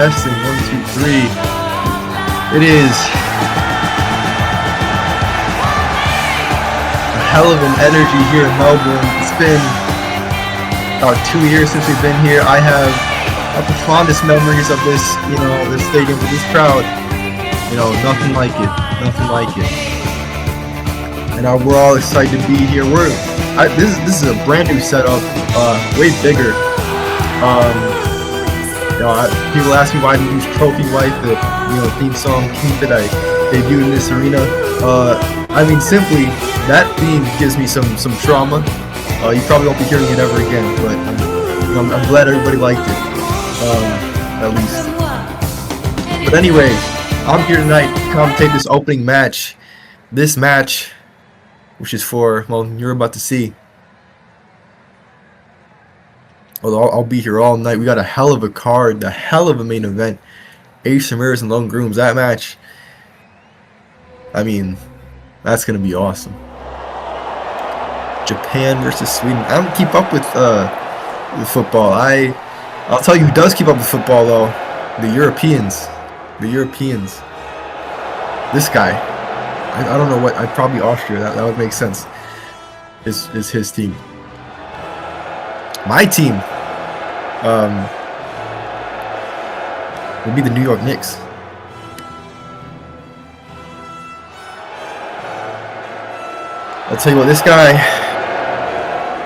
Testing, 1, 2, 3. It is a hell of an energy here in Melbourne. It's been about 2 years since we've been here. I have the fondest memories of this, this stadium with this crowd. Nothing like it. Nothing like it. And we're all excited to be here. This is a brand new setup, way bigger. People ask me why I didn't use Trophy Wife, the theme song Keep It. I debuted in this arena. Simply that theme gives me some trauma. You probably won't be hearing it ever again, but I'm glad everybody liked it, at least. But anyway, I'm here tonight to commentate this opening match. This match, which is for, well, you're about to see. Although I'll be here all night. We got a hell of a card, a hell of a main event. Ace Ramirez and Lone Grooms. That match, that's gonna be awesome. Japan versus Sweden. I don't keep up with football. I'll tell you who does keep up with football though. The Europeans. The Europeans. This guy. I don't know what. Probably Austria. That would make sense. Is his team. My team would be the New York Knicks. I'll tell you what, this guy,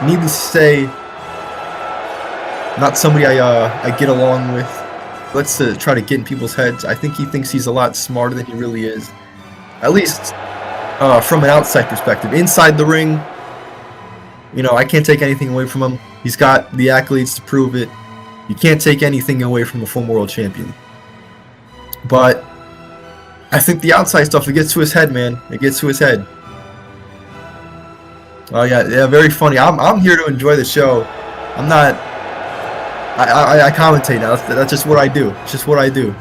needless to say, not somebody I get along with. Let's try to get in people's heads. I think he thinks he's a lot smarter than he really is. At least from an outside perspective. Inside the ring, I can't take anything away from him. He's got the accolades to prove it. You can't take anything away from a former world champion. But I think the outside stuff, it gets to his head, man. It gets to his head. Oh yeah, very funny. I'm here to enjoy the show. I'm not. I commentate now. That's just what I do. It's just what I do.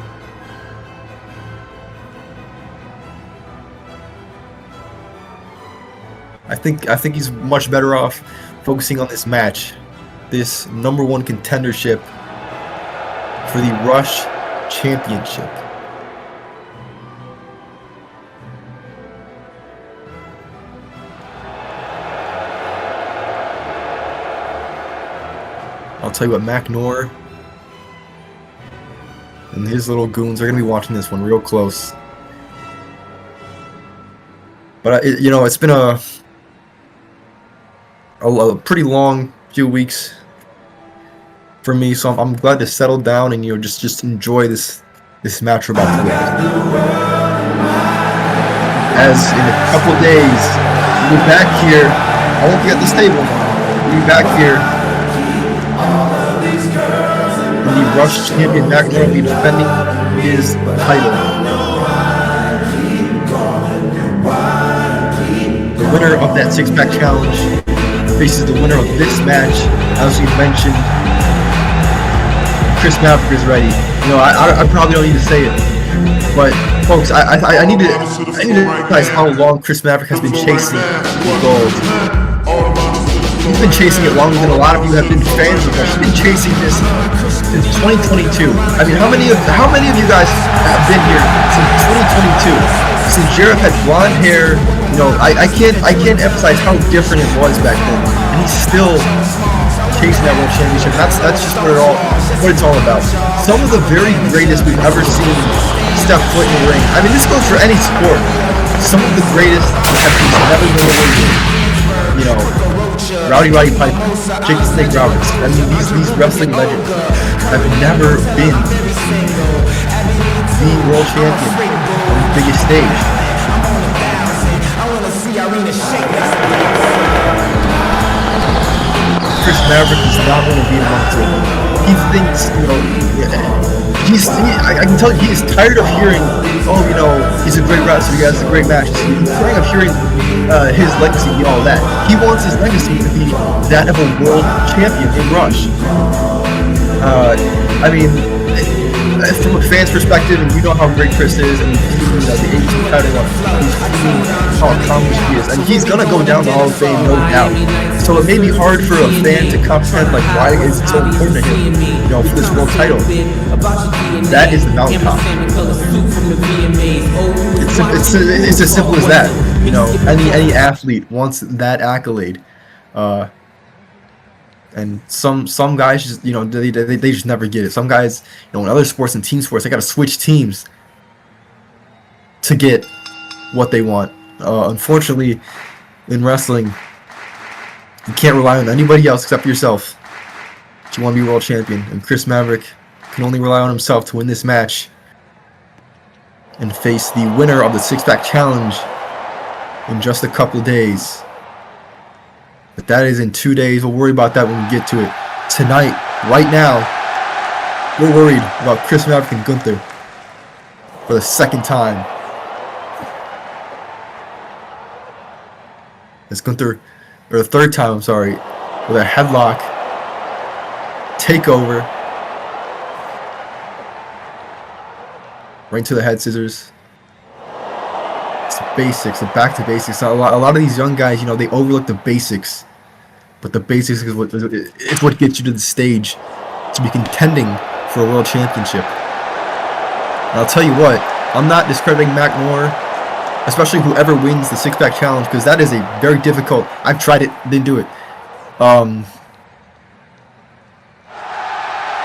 I think he's much better off focusing on this match, this #1 contendership for the Rush Championship. I'll tell you what, McNor and his little goons are going to be watching this one real close. But it's been a pretty long few weeks for me, so I'm glad to settle down and just enjoy this match we're about to witness. As in a couple of days, we'll be back here. I won't be at this table. We'll be back here. And the Rush champion McNor will be defending his title. The winner of that six-pack challenge faces the winner of this match. As we mentioned, Chris Maverick is ready. I probably don't need to say it, but folks, I need to realize how long Chris Maverick has been chasing gold. He's been chasing it longer than a lot of you have been fans of him. He's been chasing this since 2022. How many of you guys have been here since 2022? Since Jareth had blonde hair. I can't emphasize how different it was back then, and he's still chasing that world championship. That's just what it's all about. Some of the very greatest we've ever seen step foot in the ring. This goes for any sport. Some of the greatest have never been able to, Roddy Piper, Jake the Snake Roberts. These wrestling legends have never been the world champion on the biggest stage. Chris Maverick is not going to be among them. He thinks, I can tell you, he is tired of hearing, he's a great wrestler, he has a great match. He's tired of hearing his legacy and all that. He wants his legacy to be that of a world champion in Rush. from a fan's perspective, and you know how great Chris is, and you know, the AT title, how accomplished he is, and he's gonna go down the Hall of Fame, no doubt. So it may be hard for a fan to comprehend, like, why is it so important to him, you know, for this world title. That is the mountaintop. It's as simple as that. You know, any athlete wants that accolade. And some guys just, you know, they just never get it. Some guys, you know, in other sports and team sports, they gotta switch teams to get what they want. Unfortunately, in wrestling, you can't rely on anybody else except yourself if you want to be world champion. And Chris Maverick can only rely on himself to win this match and face the winner of the six-pack challenge in just a couple of days. But that is in 2 days. We'll worry about that when we get to it. Tonight, right now, we're worried about Chris Maverick and Gunther for the second time. It's Gunther, or the third time, I'm sorry, with a headlock, takeover, right into the head scissors. It's the basics, the back to basics. A lot of these young guys, you know, they overlook the basics, but the basics is what gets you to the stage to be contending for a world championship. And I'll tell you what, I'm not discrediting Mac Moore, especially whoever wins the six-pack challenge, because that is a very difficult. I've tried it, didn't do it.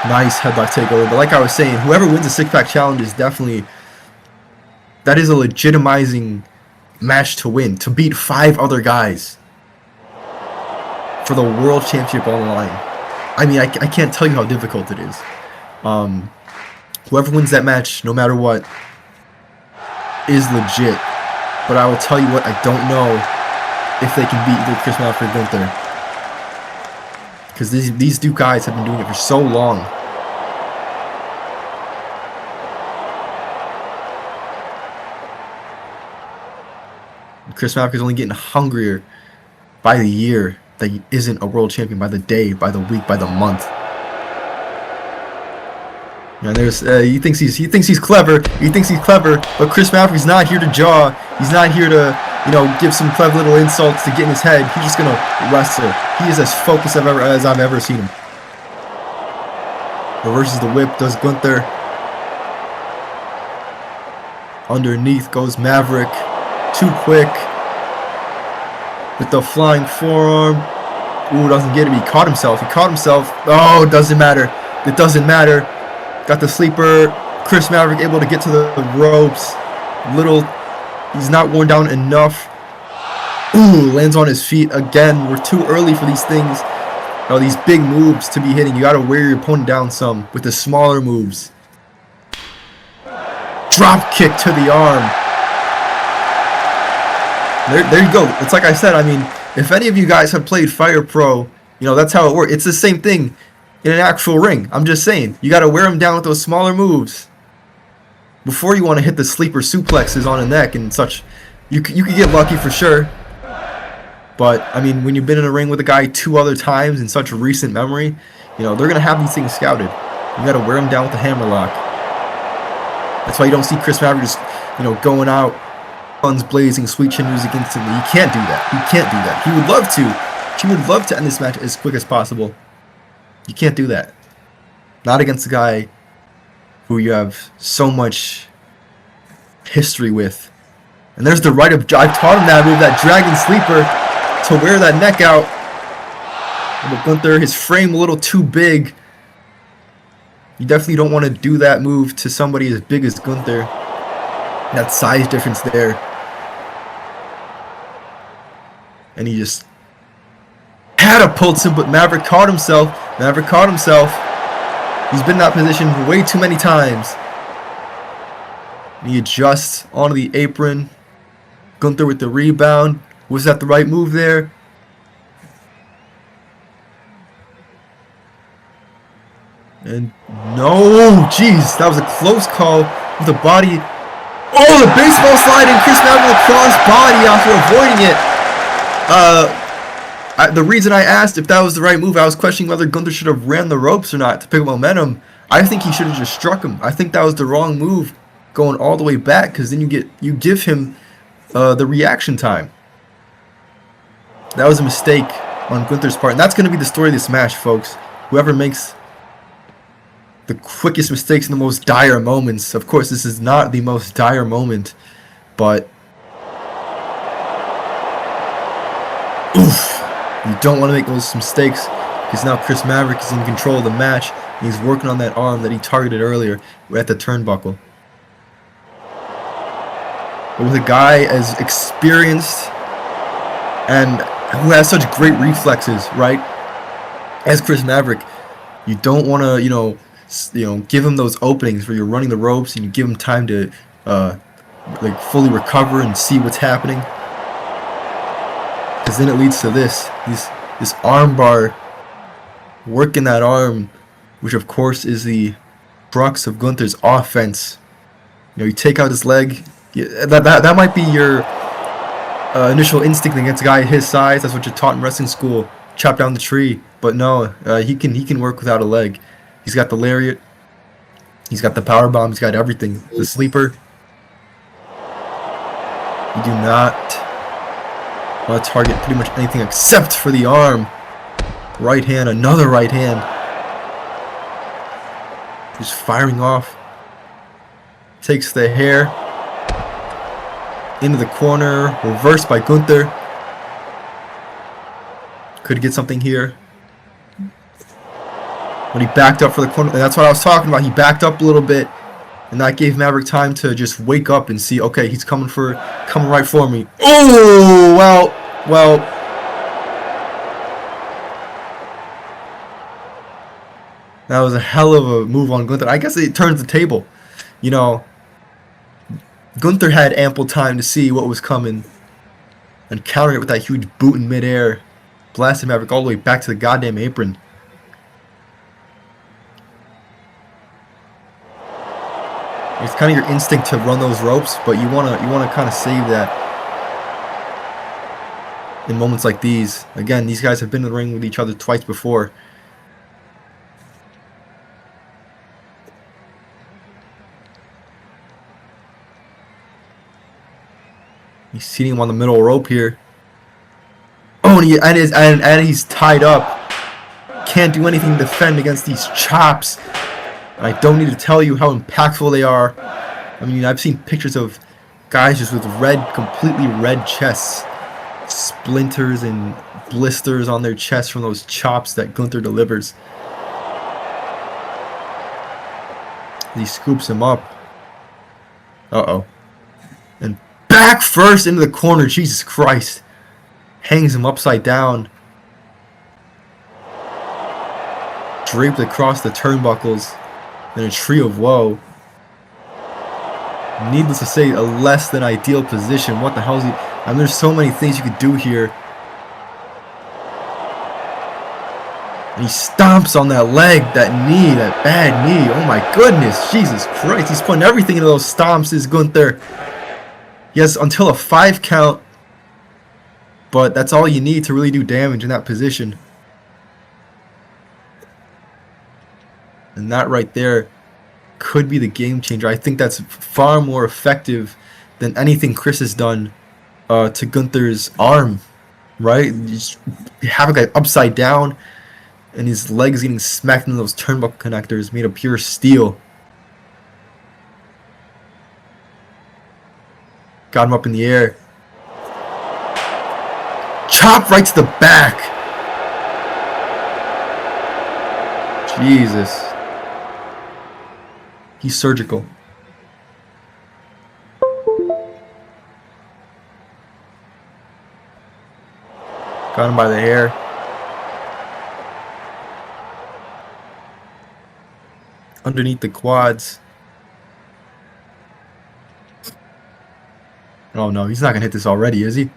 Nice headlock takeover, but like I was saying, whoever wins the six-pack challenge is definitely, that is a legitimizing match to win, to beat 5 other guys for the world championship on the line. I mean, I can't tell you how difficult it is. Whoever wins that match, no matter what, is legit. But I will tell you what, I don't know if they can beat either Chris Maverick or Gunther, because these two guys have been doing it for so long. Chris Maverick is only getting hungrier by the year that he isn't a world champion, by the day, by the week, by the month. You know, he thinks he's clever. He thinks he's clever, but Chris Maverick's not here to jaw. He's not here to, you know, give some clever little insults to get in his head. He's just gonna wrestle. He is as focused as I've ever seen him. Reverses the whip, does Gunther. Underneath goes Maverick. Too quick. With the flying forearm. Ooh, doesn't get him. He caught himself. Oh, it doesn't matter. It doesn't matter. Got the sleeper. Chris Maverick able to get to the ropes. He's not worn down enough. Ooh, lands on his feet again. We're too early for these things. Oh, these big moves to be hitting. You got to wear your opponent down some with the smaller moves. Drop kick to the arm. There you go. It's like I said, I mean, if any of you guys have played Fire Pro, you know, that's how it works. It's the same thing in an actual ring. I'm just saying, you got to wear them down with those smaller moves before you want to hit the sleeper suplexes on the neck and such. You could get lucky for sure, but I mean, when you've been in a ring with a guy 2 other times in such recent memory, you know, they're going to have these things scouted. You got to wear them down with the hammerlock. That's why you don't see Chris Maverick just, you know, going out, guns blazing, sweet chin music instantly. You can't do that. You can't do that. He would love to. He would love to end this match as quick as possible. You can't do that. Not against a guy who you have so much history with. And there's the right of... I've taught him that move, that dragon sleeper, to wear that neck out. But Gunther, his frame a little too big. You definitely don't want to do that move to somebody as big as Gunther. That size difference there. And he just catapults him, but Maverick caught himself. He's been in that position way too many times. And he adjusts onto the apron. Gunther with the rebound. Was that the right move there? And no, jeez, that was a close call with the body. Oh, the baseball slide, and Chris Maverick with a cross body after avoiding it. The reason I asked if that was the right move, I was questioning whether Gunther should have ran the ropes or not to pick up momentum. I think he should have just struck him. I think that was the wrong move, going all the way back, because then you give him the reaction time. That was a mistake on Gunther's part, and that's going to be the story of this match, folks. Whoever makes the quickest mistakes in the most dire moments. Of course, this is not the most dire moment, but oof, you don't want to make those mistakes, because now Chris Maverick is in control of the match, and he's working on that arm that he targeted earlier at the turnbuckle. But with a guy as experienced and who has such great reflexes, right, as Chris Maverick, you don't want to, give him those openings where you're running the ropes and you give him time to like fully recover and see what's happening, because then it leads to this arm bar, working that arm, which of course is the crux of Gunther's offense. You take out his leg. That might be your initial instinct against a guy his size. That's what you're taught in wrestling school. Chop down the tree. But no, he can work without a leg. He's got the lariat. He's got the power bomb. He's got everything. The sleeper. You do not want to target pretty much anything except for the arm. Right hand, another right hand. Just firing off. Takes the hair. Into the corner. Reversed by Gunther. Could get something here. But he backed up for the corner. And that's what I was talking about. He backed up a little bit. And that gave Maverick time to just wake up and see, okay, he's coming right for me. Oh, well. That was a hell of a move on Gunther. I guess it turns the table. Gunther had ample time to see what was coming and counter it with that huge boot in midair. Blasted Maverick all the way back to the goddamn apron. It's kind of your instinct to run those ropes, but you wanna kind of save that in moments like these. Again, these guys have been in the ring with each other twice before. He's seating him on the middle rope here. Oh, and he's tied up. Can't do anything to defend against these chops. And I don't need to tell you how impactful they are. I mean, I've seen pictures of guys just with completely red chests. Splinters and blisters on their chests from those chops that Gunther delivers. He scoops him up. Uh-oh. And back first into the corner. Jesus Christ. Hangs him upside down. Draped across the turnbuckles in a tree of woe. Needless to say, a less than ideal position. What the hell is he? I mean, there's so many things you could do here. And he stomps on that leg, that knee, that bad knee. Oh my goodness, Jesus Christ. He's putting everything into those stomps, is Gunther. He has until a 5 count. But that's all you need to really do damage in that position. And that right there could be the game changer. I think that's far more effective than anything Chris has done to Gunther's arm. Right? You just have a guy upside down and his legs getting smacked into those turnbuckle connectors made of pure steel. Got him up in the air. Chop right to the back. Jesus. He's surgical. Got him by the hair. Underneath the quads. Oh no, he's not gonna hit this already, is he?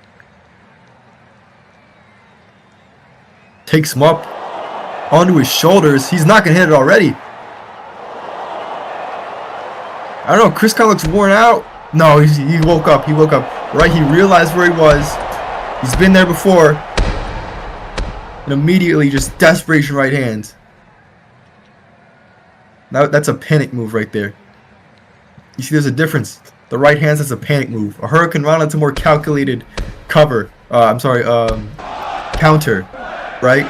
Takes him up onto his shoulders. He's not gonna hit it already. I don't know. Chris kind of looks worn out. No, he woke up. He woke up. Right, he realized where he was. He's been there before. And immediately, just desperation right hands. Now that's a panic move right there. You see, there's a difference. The right hand is a panic move. A Hurricane Rana is a more calculated cover. Counter, right?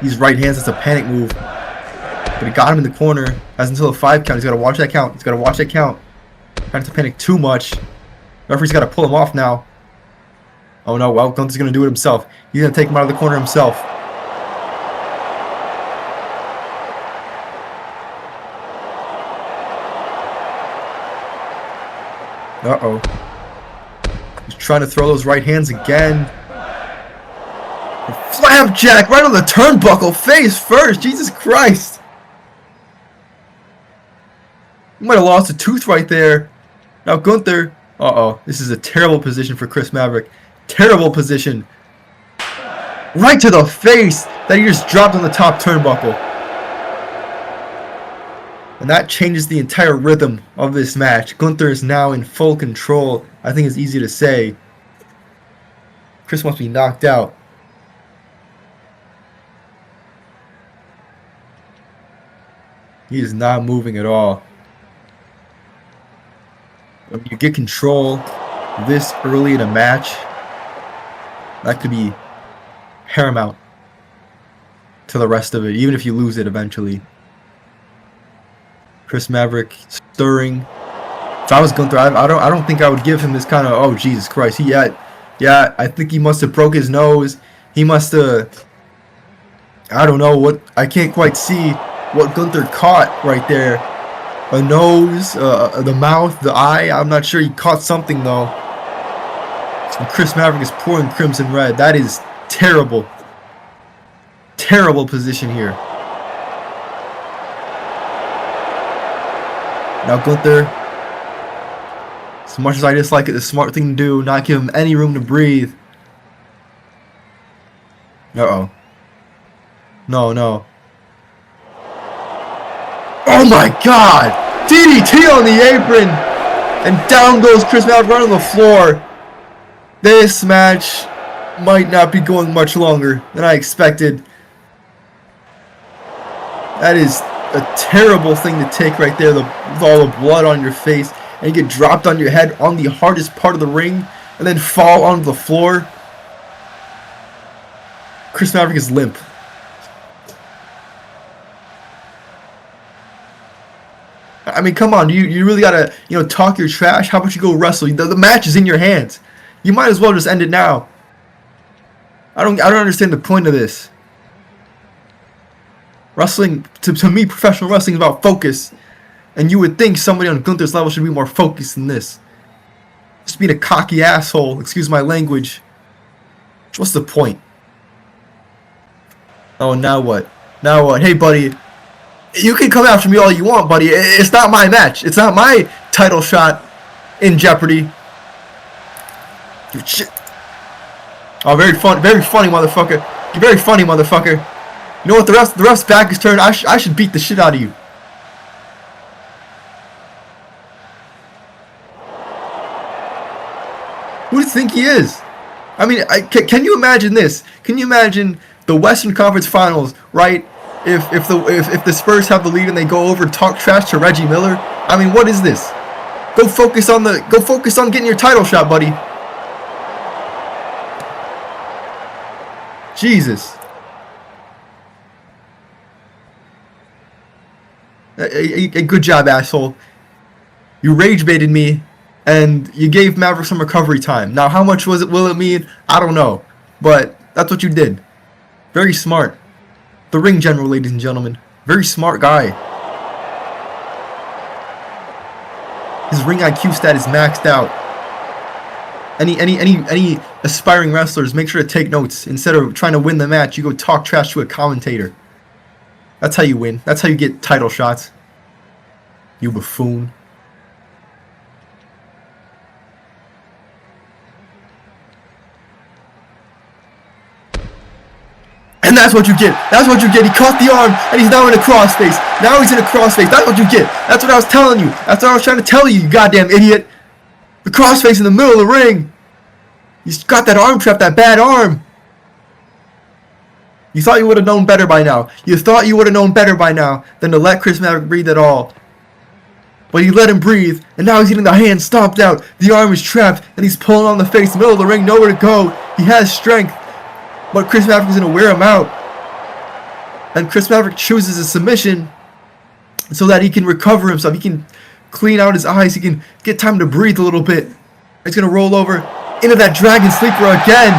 These right hands, it's a panic move. But he got him in the corner. Has until a 5 count. He's got to watch that count. He's got to watch that count. Trying to panic too much. Referee's got to pull him off now. Oh no, well, Gunther's going to do it himself. He's going to take him out of the corner himself. Uh-oh. He's trying to throw those right hands again. Flapjack right on the turnbuckle. Face first. Jesus Christ. He might have lost a tooth right there. Now Gunther. Uh-oh. This is a terrible position for Chris Maverick. Terrible position. Right to the face that he just dropped on the top turnbuckle. And that changes the entire rhythm of this match. Gunther is now in full control. I think it's easy to say. Chris must be knocked out. He is not moving at all. When you get control this early in a match, that could be paramount to the rest of it, even if you lose it eventually. Chris Maverick stirring. If I was Gunther, I don't think I would give him this kind of, oh Jesus Christ. Yeah, I think he must have broke his nose. He must have, I don't know what, I can't quite see what Gunther caught right there. A nose, the mouth, the eye. I'm not sure. He caught something though. And Chris Maverick is pouring crimson red. That is terrible. Terrible position here. Now Gunther, as much as I dislike it, the smart thing to do, not give him any room to breathe. Uh-oh. No. Oh my God! DDT on the apron! And down goes Chris Maverick right on the floor. This match might not be going much longer than I expected. That is a terrible thing to take right there, with all the blood on your face, and you get dropped on your head on the hardest part of the ring, and then fall onto the floor. Chris Maverick is limp. I mean, come on, you really gotta, talk your trash. How about you go wrestle? The match is in your hands. You might as well just end it now. I don't understand the point of this. Wrestling, to me, professional wrestling is about focus. And you would think somebody on Gunther's level should be more focused than this. Just being a cocky asshole, excuse my language. What's the point? Oh, now what? Now what? Hey, buddy, you can come after me all you want, buddy. It's not my match. It's not my title shot in jeopardy. Shit. Oh, very funny, motherfucker. You're very funny, motherfucker. You know what? The ref's back is turned. I should beat the shit out of you. Who do you think he is? I mean, can you imagine this? Can you imagine the Western Conference Finals, right? If the Spurs have the lead and they go over and talk trash to Reggie Miller, I mean, what is this? Go focus on getting your title shot, buddy. Jesus. A good job, asshole. You rage baited me, and you gave Maverick some recovery time. Now, how much will it mean? I don't know, but that's what you did. Very smart. The ring general, ladies and gentlemen. Very smart guy. His ring IQ stat is maxed out. Any aspiring wrestlers, make sure to take notes. Instead of trying to win the match, you go talk trash to a commentator. That's how you win. That's how you get title shots. You buffoon. And that's what you get. That's what you get. He caught the arm, and he's now in a crossface. Now he's in a crossface. That's what you get. That's what I was telling you. That's what I was trying to tell you, you goddamn idiot. The crossface in the middle of the ring. He's got that arm trap, that bad arm. You thought you would have known better by now. You thought you would have known better by now than to let Chris Maverick breathe at all. But he let him breathe, and now he's getting the hand stomped out. The arm is trapped, and he's pulling on the face, middle of the ring, nowhere to go. He has strength, but Chris Maverick is going to wear him out. And Chris Maverick chooses a submission so that he can recover himself. He can clean out his eyes. He can get time to breathe a little bit. He's going to roll over into that Dragon Sleeper again,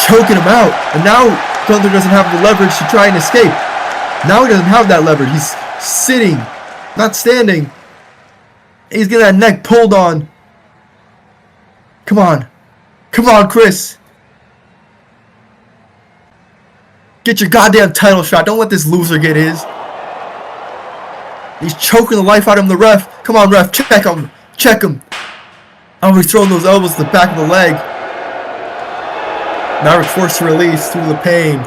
choking him out. And now Gunther doesn't have the leverage to try and escape. Now he doesn't have that leverage. He's sitting, not standing. He's getting that neck pulled on. Come on. Come on, Chris. Get your goddamn title shot. Don't let this loser get his. He's choking the life out of him, the ref. Come on, ref. Check him. Check him. Oh, he's throwing those elbows to the back of the leg. Maverick forced to release due to the pain.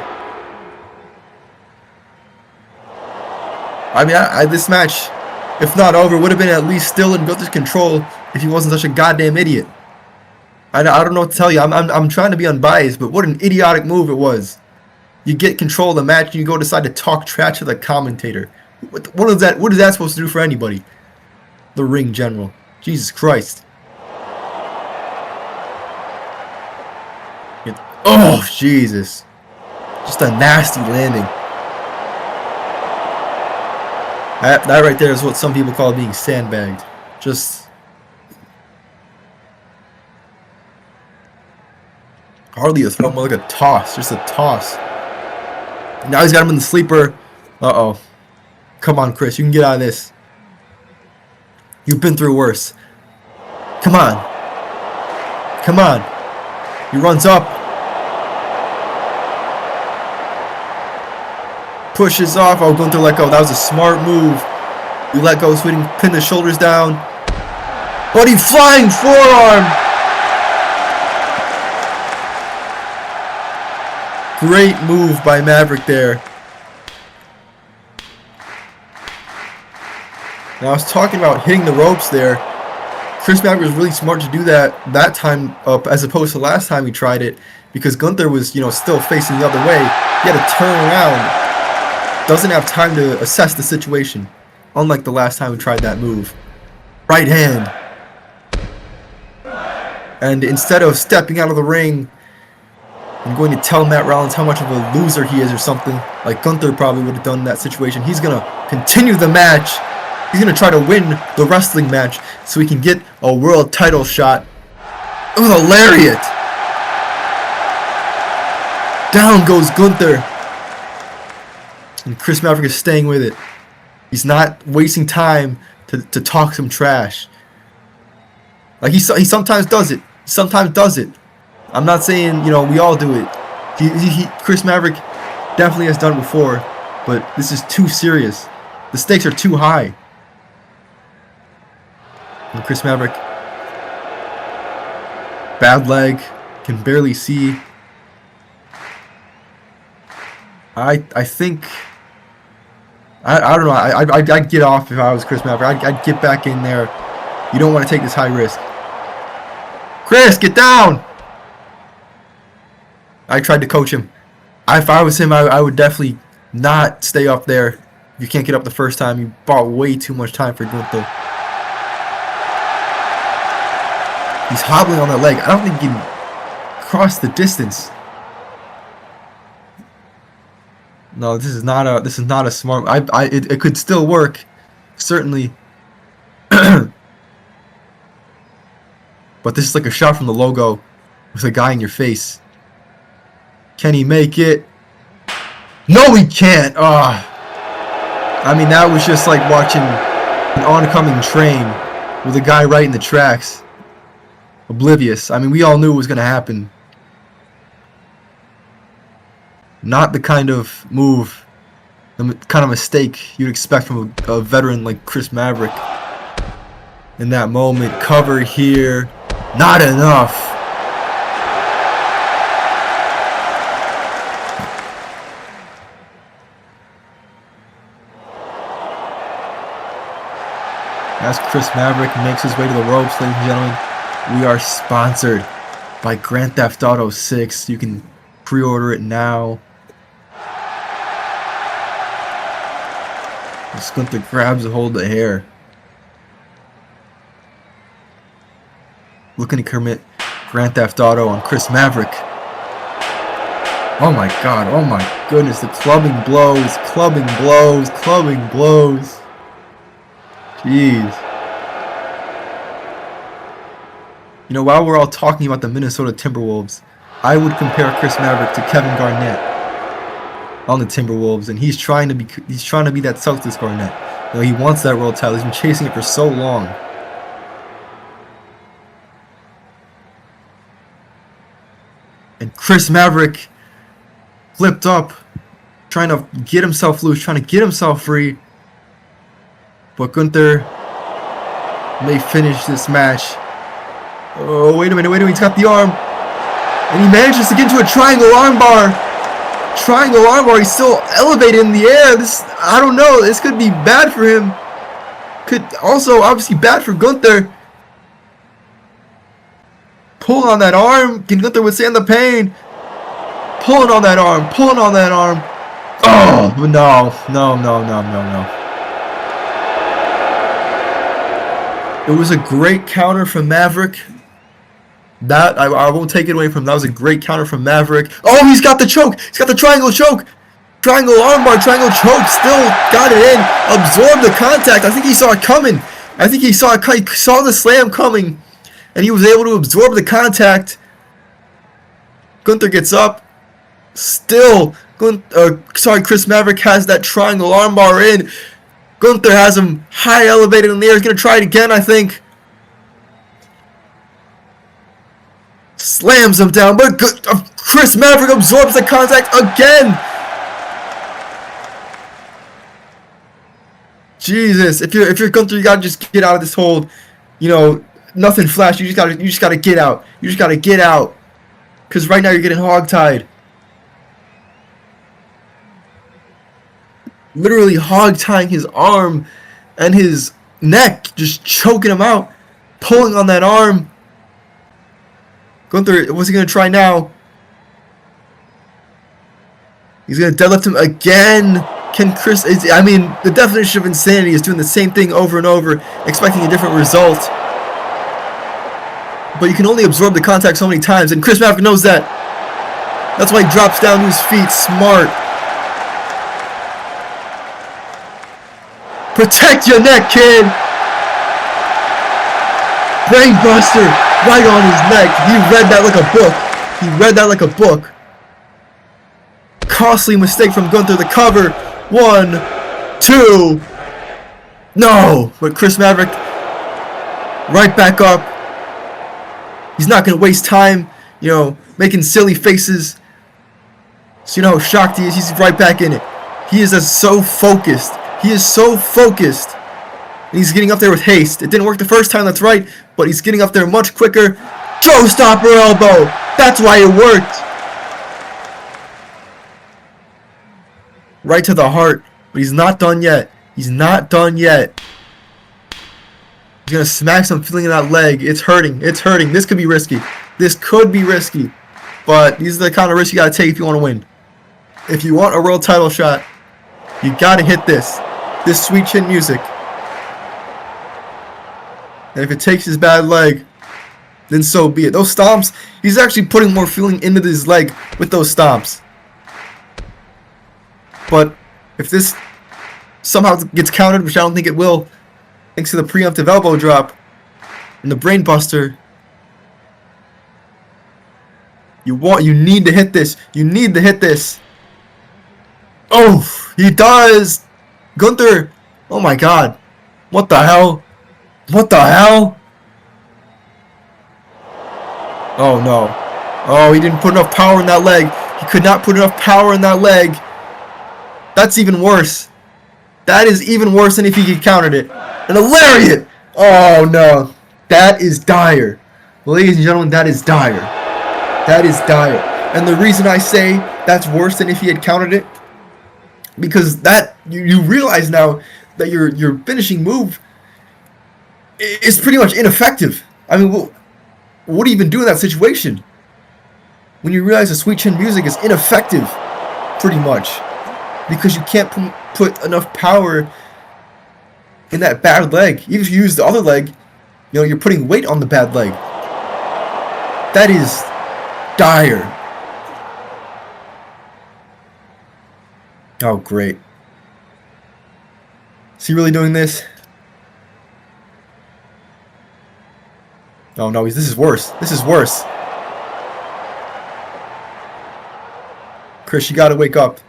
I mean, this match, if not over, would have been at least still in Gunther's control if he wasn't such a goddamn idiot. I don't know what to tell you. I'm trying to be unbiased, but what an idiotic move it was. You get control of the match and you go decide to talk trash to the commentator. What is that supposed to do for anybody? The ring general. Jesus Christ. Oh, Jesus. Just a nasty landing. That right there is what some people call being sandbagged. Just hardly a throw, more like a toss. Just a toss. Now he's got him in the sleeper. Uh-oh. Come on, Chris. You can get out of this. You've been through worse. Come on. Come on. He runs up. Pushes off. Oh, Gunther let go. That was a smart move. You let go so he can pin the shoulders down. But he flying forearm. Great move by Maverick there. Now I was talking about hitting the ropes there. Chris Maverick was really smart to do that time up as opposed to last time he tried it, because Gunther was, still facing the other way. He had to turn around. Doesn't have time to assess the situation, unlike the last time we tried that move. Right hand. And instead of stepping out of the ring and going to tell Matt Rollins how much of a loser he is or something, like Gunther probably would have done in that situation, he's going to continue the match. He's going to try to win the wrestling match so he can get a world title shot. It was a lariat. Down goes Gunther. And Chris Maverick is staying with it. He's not wasting time to talk some trash. Like he sometimes does it. Sometimes does it. I'm not saying, we all do it. Chris Maverick definitely has done it before, but this is too serious. The stakes are too high. And Chris Maverick, bad leg, can barely see. I think, I don't know, I'd get off if I was Chris Maverick. I'd get back in there. You don't want to take this high risk. Chris, get down! I tried to coach him. If I was him, I would definitely not stay up there. If you can't get up the first time, you bought way too much time for Gunther. He's hobbling on that leg. I don't think he can cross the distance. No, this is not a smart. It could still work, certainly. But this is like a shot from the logo with a guy in your face. Can he make it? No, he can't. I mean, that was just like watching an oncoming train with a guy right in the tracks. Oblivious. I mean, we all knew it was going to happen. Not the kind of move, the kind of mistake you'd expect from a veteran like Chris Maverick. In that moment, cover here. Not enough. As Chris Maverick makes his way to the ropes, ladies and gentlemen, we are sponsored by Grand Theft Auto 6. You can pre-order it now. As Gunther grabs a hold of the hair. Looking to commit Grand Theft Auto on Chris Maverick. Oh my god, oh my goodness, the clubbing blows, clubbing blows, clubbing blows. Jeez. You know, while we're all talking about the Minnesota Timberwolves, I would compare Chris Maverick to Kevin Garnett on the Timberwolves, and he's trying to be that Celtics Garnett. You know, he wants that world title. He's been chasing it for so long. And Chris Maverick flipped up, trying to get himself loose, trying to get himself free. But Gunther may finish this match. Oh, wait a minute, he's got the arm. And he manages to get into a triangle armbar. Triangle armbar, he's still elevated in the air. This, I don't know, this could be bad for him. Could also, obviously, bad for Gunther. Pull on that arm. Can Gunther withstand the pain? Pulling on that arm, pulling on that arm. Oh, no. It was a great counter from Maverick. That, I won't take it away from him. That was a great counter from Maverick. Oh, he's got the choke. He's got the triangle choke. Triangle armbar, triangle choke. Still got it in. Absorbed the contact. I think he saw it coming. I think he saw the slam coming. And he was able to absorb the contact. Gunther gets up. Still, Chris Maverick has that triangle armbar in. Gunther has him high elevated in the air. He's going to try it again, I think. Slams him down, but Chris Maverick absorbs the contact again. Jesus, if you're Gunther, you gotta just get out of this hold. You know, nothing flash. You just gotta get out. You just gotta get out. Cause right now you're getting hogtied. Literally hog-tying his arm and his neck, just choking him out, pulling on that arm. Gunther, what's he going to try now? He's going to deadlift him again. Can Chris... I mean, the definition of insanity is doing the same thing over and over, expecting a different result. But you can only absorb the contact so many times, and Chris Maverick knows that. That's why he drops down to his feet. Smart. Protect your neck, kid! Brainbuster right on his neck. He read that like a book. He read that like a book. Costly mistake from Gunther. The cover. 1, 2. No! But Chris Maverick right back up. He's not going to waste time, you know, making silly faces. So you know how shocked he is. He's right back in it. He is so focused. He is so focused. And he's getting up there with haste. It didn't work the first time, that's right. But he's getting up there much quicker. Showstopper elbow. That's why it worked. Right to the heart. But he's not done yet. He's not done yet. He's going to smack some feeling in that leg. It's hurting. It's hurting. This could be risky. This could be risky. But these are the kind of risks you got to take if you want to win. If you want a world title shot, you got to hit this. This sweet chin music. And if it takes his bad leg, then so be it. Those stomps, he's actually putting more feeling into his leg with those stomps. But if this somehow gets countered, which I don't think it will, thanks to the preemptive elbow drop and the brain buster, you need to hit this. You need to hit this. Oh, he does. Gunther. Oh my god. What the hell? What the hell? Oh no. Oh, he didn't put enough power in that leg. He could not put enough power in that leg. That's even worse. That is even worse than if he could countered it. An lariat! Oh no. That is dire. Ladies and gentlemen, that is dire. That is dire. And the reason I say that's worse than if he had countered it, because that you realize now that your finishing move is pretty much ineffective. I mean, what do you even do in that situation? when you realize the sweet chin music is ineffective, pretty much, because you can't put enough power in that bad leg. Even if you use the other leg, you're putting weight on the bad leg. That is dire. Oh, great. Is he really doing this? Oh no, this is worse. This is worse. Chris, you gotta wake up.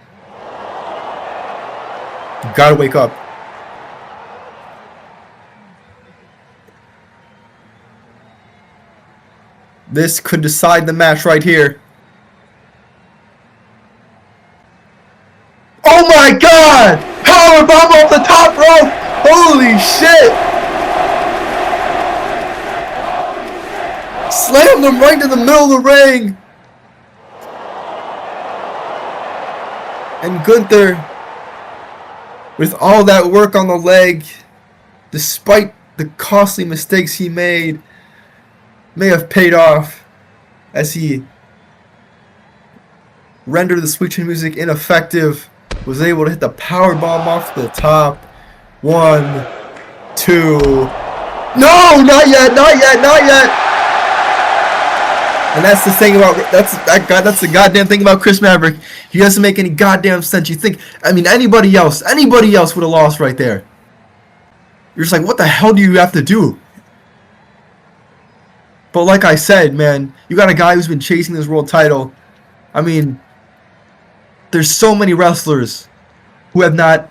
You gotta wake up. This could decide the match right here. Oh my god! Powerbomb off the top rope! Holy shit! Slammed him right in the middle of the ring! And Gunther, with all that work on the leg, despite the costly mistakes he made, may have paid off as he rendered the sweet chin music ineffective, was able to hit the power bomb off the top. 1, 2. No, not yet, not yet, not yet. And that's the thing about that's the goddamn thing about Chris Maverick. He doesn't make any goddamn sense. You think, I mean, anybody else would have lost right there. You're just like, what the hell do you have to do? But like I said, man, you got a guy who's been chasing this world title. I mean, there's so many wrestlers who have not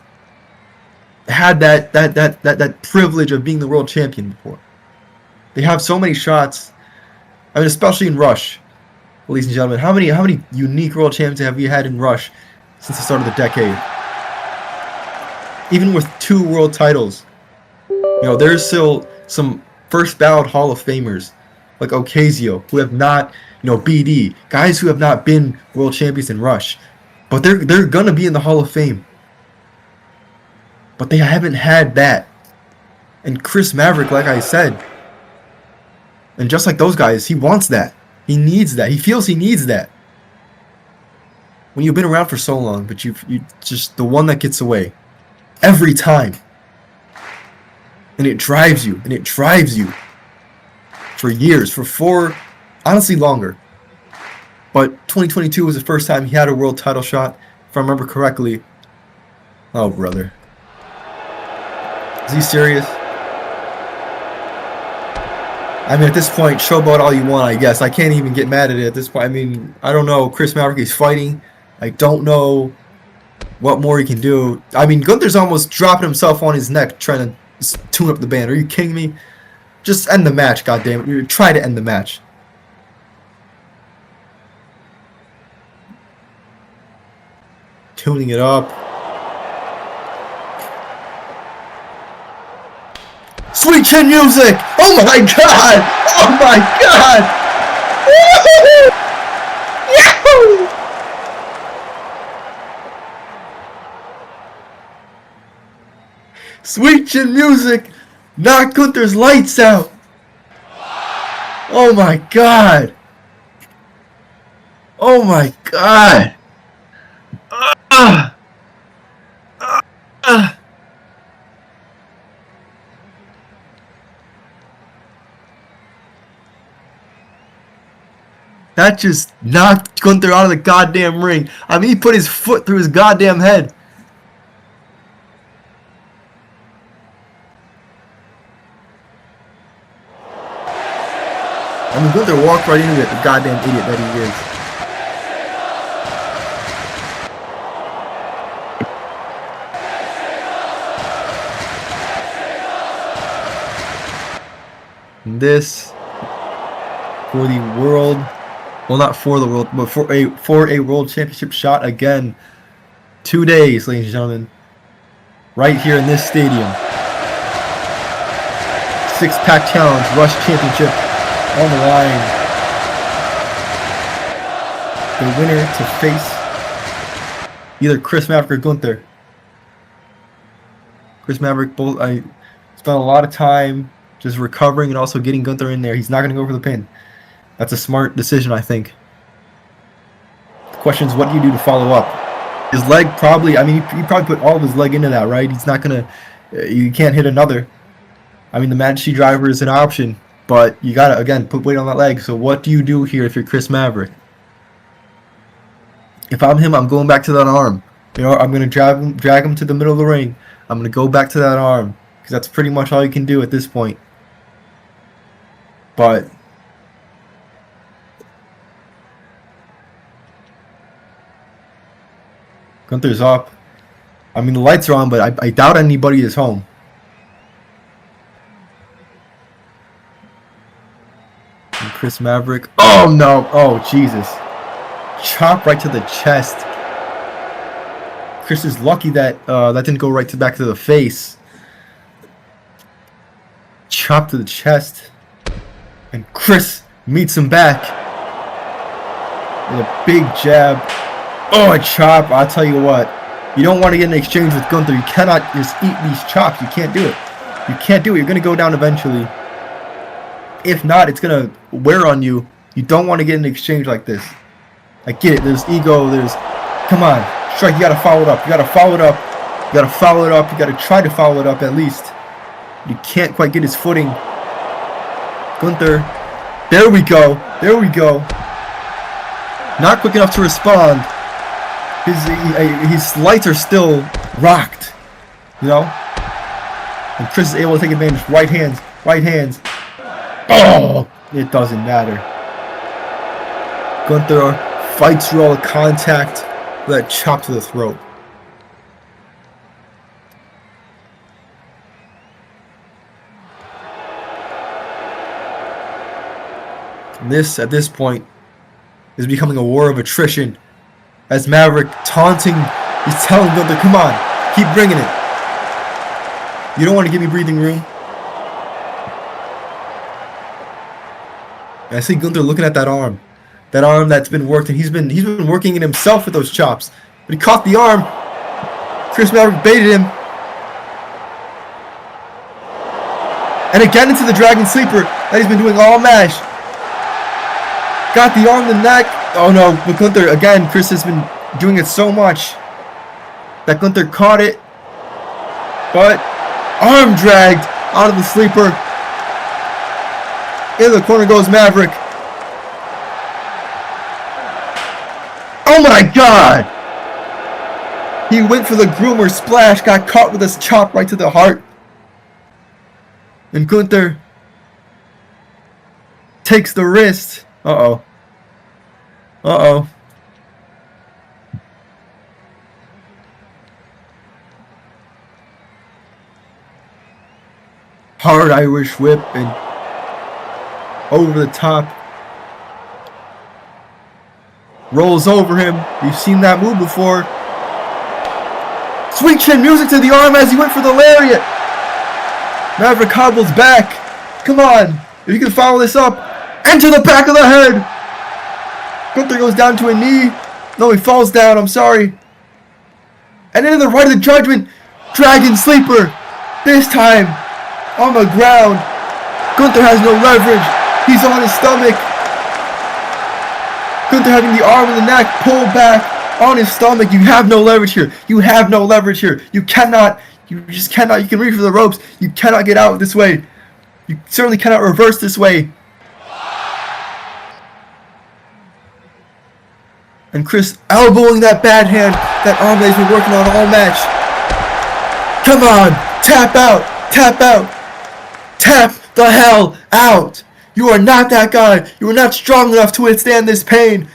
had that privilege of being the world champion before. They have so many shots. I mean, especially in Rush, ladies and gentlemen. How many unique world champions have you had in Rush since the start of the decade? Even with 2 world titles, there's still some first ballot Hall of Famers like Ocasio who have not, BD, guys who have not been world champions in Rush, but they're gonna be in the Hall of Fame. But they haven't had that. And Chris Maverick, like I said, and just like those guys, he wants that. He needs that. He feels he needs that. When you've been around for so long, but you just the one that gets away every time, and it drives you, for years, for 4, honestly longer. But 2022 was the first time he had a world title shot, if I remember correctly. Oh, brother. Is he serious? I mean, at this point, showboat all you want, I guess. I can't even get mad at it at this point. I mean, I don't know. Chris Maverick is fighting. I don't know what more he can do. I mean, Gunther's almost dropping himself on his neck trying to tune up the band. Are you kidding me? Just end the match, goddammit. Try to end the match. Tuning it up. Sweet chin music! Oh my god! Oh my god! Woo-hoo! Yahoo! Sweet chin music knocked Gunther's lights out! Oh my god! Oh my god! That just knocked Gunther out of the goddamn ring. I mean, he put his foot through his goddamn head. I mean, Gunther walked right into it, the goddamn idiot that he is. And this for the world, well, not for the world, but for a world championship shot again. 2 days, ladies and gentlemen, right here in this stadium. 6-pack challenge, Rush Championship on the line. The winner to face either Chris Maverick or Gunther. Chris Maverick, I spent a lot of time just recovering and also getting Gunther in there. He's not going to go for the pin. That's a smart decision, I think. Questions, what do you do to follow up? His leg probably, I mean, he probably put all of his leg into that, right? He's not going to, you can't hit another. I mean, the Majesty driver is an option, but you got to, again, put weight on that leg. So what do you do here if you're Chris Maverick? If I'm him, I'm going back to that arm. You know, I'm going to drag him to the middle of the ring. I'm going to go back to that arm, because that's pretty much all you can do at this point. But Gunther's up. I mean, the lights are on, but I doubt anybody is home. And Chris Maverick. Oh, no. Oh, Jesus. Chop right to the chest. Chris is lucky that that didn't go right back to the face. Chop to the chest. And Chris meets him back. With a big jab. Oh, a chop. I'll tell you what. You don't want to get in an exchange with Gunther. You cannot just eat these chops. You can't do it. You can't do it. You're going to go down eventually. If not, it's going to wear on you. You don't want to get in an exchange like this. I get it. There's ego. There's... Come on. Strike. You got to follow it up. You got to follow it up. You got to follow it up. You got to try to follow it up at least. You can't quite get his footing. Gunther. There we go. There we go. Not quick enough to respond. His lights are still rocked, you know? And Chris is able to take advantage. Right hands. Right hands. Oh! It doesn't matter. Gunther fights through all the contact with that chop to the throat. And this, at this point, is becoming a war of attrition. As Maverick taunting, he's telling Gunther, come on, keep bringing it. You don't want to give me breathing room. And I see Gunther looking at that arm that's been worked, and he's been working it himself with those chops. But he caught the arm. Chris Maverick baited him. And again into the Dragon Sleeper that he's been doing all match. Got the arm, the neck. Oh no, but Gunther, again, Chris has been doing it so much that Gunther caught it. But arm dragged out of the sleeper. In the corner goes Maverick. Oh my God! He went for the groomer splash, got caught with his chop right to the heart. And Gunther takes the wrist. Uh-oh. Uh-oh. Hard Irish whip and over the top. Rolls over him. You've seen that move before. Sweet chin music to the arm as he went for the lariat. Maverick hobbles back. Come on. If you can follow this up. Into the back of the head. Gunther goes down to a knee. No, he falls down. I'm sorry. And into the right of the judgment. Dragon Sleeper. This time on the ground. Gunther has no leverage. He's on his stomach. Gunther having the arm and the neck pulled back on his stomach. You have no leverage here. You have no leverage here. You cannot. You just cannot. You can reach for the ropes. You cannot get out this way. You certainly cannot reverse this way. And Chris elbowing that bad hand, that arm that he's been working on all match. Come on, tap out, tap out, tap the hell out. You are not that guy. You are not strong enough to withstand this pain.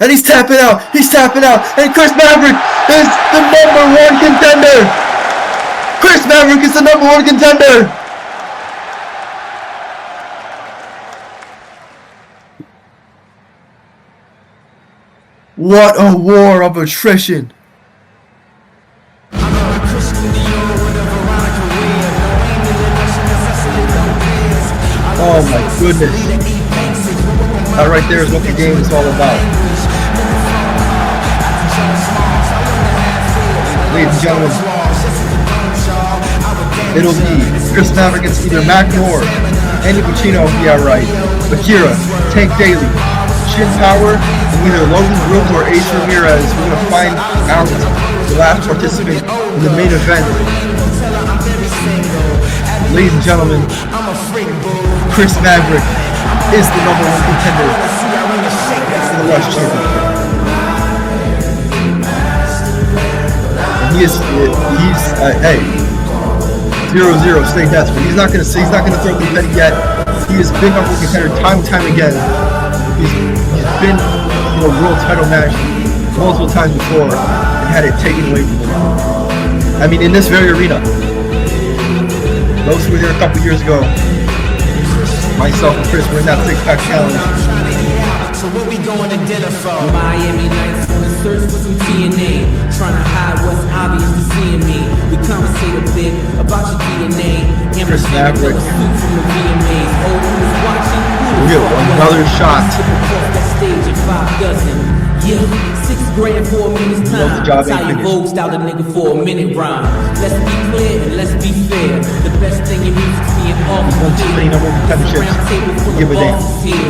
And he's tapping out, and Chris Maverick is the #1 contender. Chris Maverick is the #1 contender. What a war of attrition. Oh my goodness. That right there is what the game is all about. Ladies and gentlemen, it'll be Chris Maverick against either Mac Moore, Andy Pacino, yeah right, Akira, Tank Daly, chin power, and either Logan Brooks or Ace Ramirez, we're gonna find out the last participant in the main event. Ladies and gentlemen, Chris Maverick is the #1 contender for the Rush Championship. And he's 0-0, stay desperate. He's not gonna throw the petty yet. He has been #1 contender time and time again. He's been in a world title match multiple times before and had it taken away from him. I mean, in this very arena. Those who were there a couple years ago, myself and Chris were in that six-pack challenge. So what we going to dinner for? Miami nights on the search for some TNA. Trying to hide what's obvious to seeing me. We conversate a bit about your DNA. Chris Maverick. From the VMAs. Oh, who's watching? We get another shot. That stage at 5 dozen. Yeah, 6 grand for a minute's time. That's how you vogue out a nigga for a minute rhyme. Let's be clear and let's be fair. The best thing in music is being off. Too many #1 contenderships. Give a damn.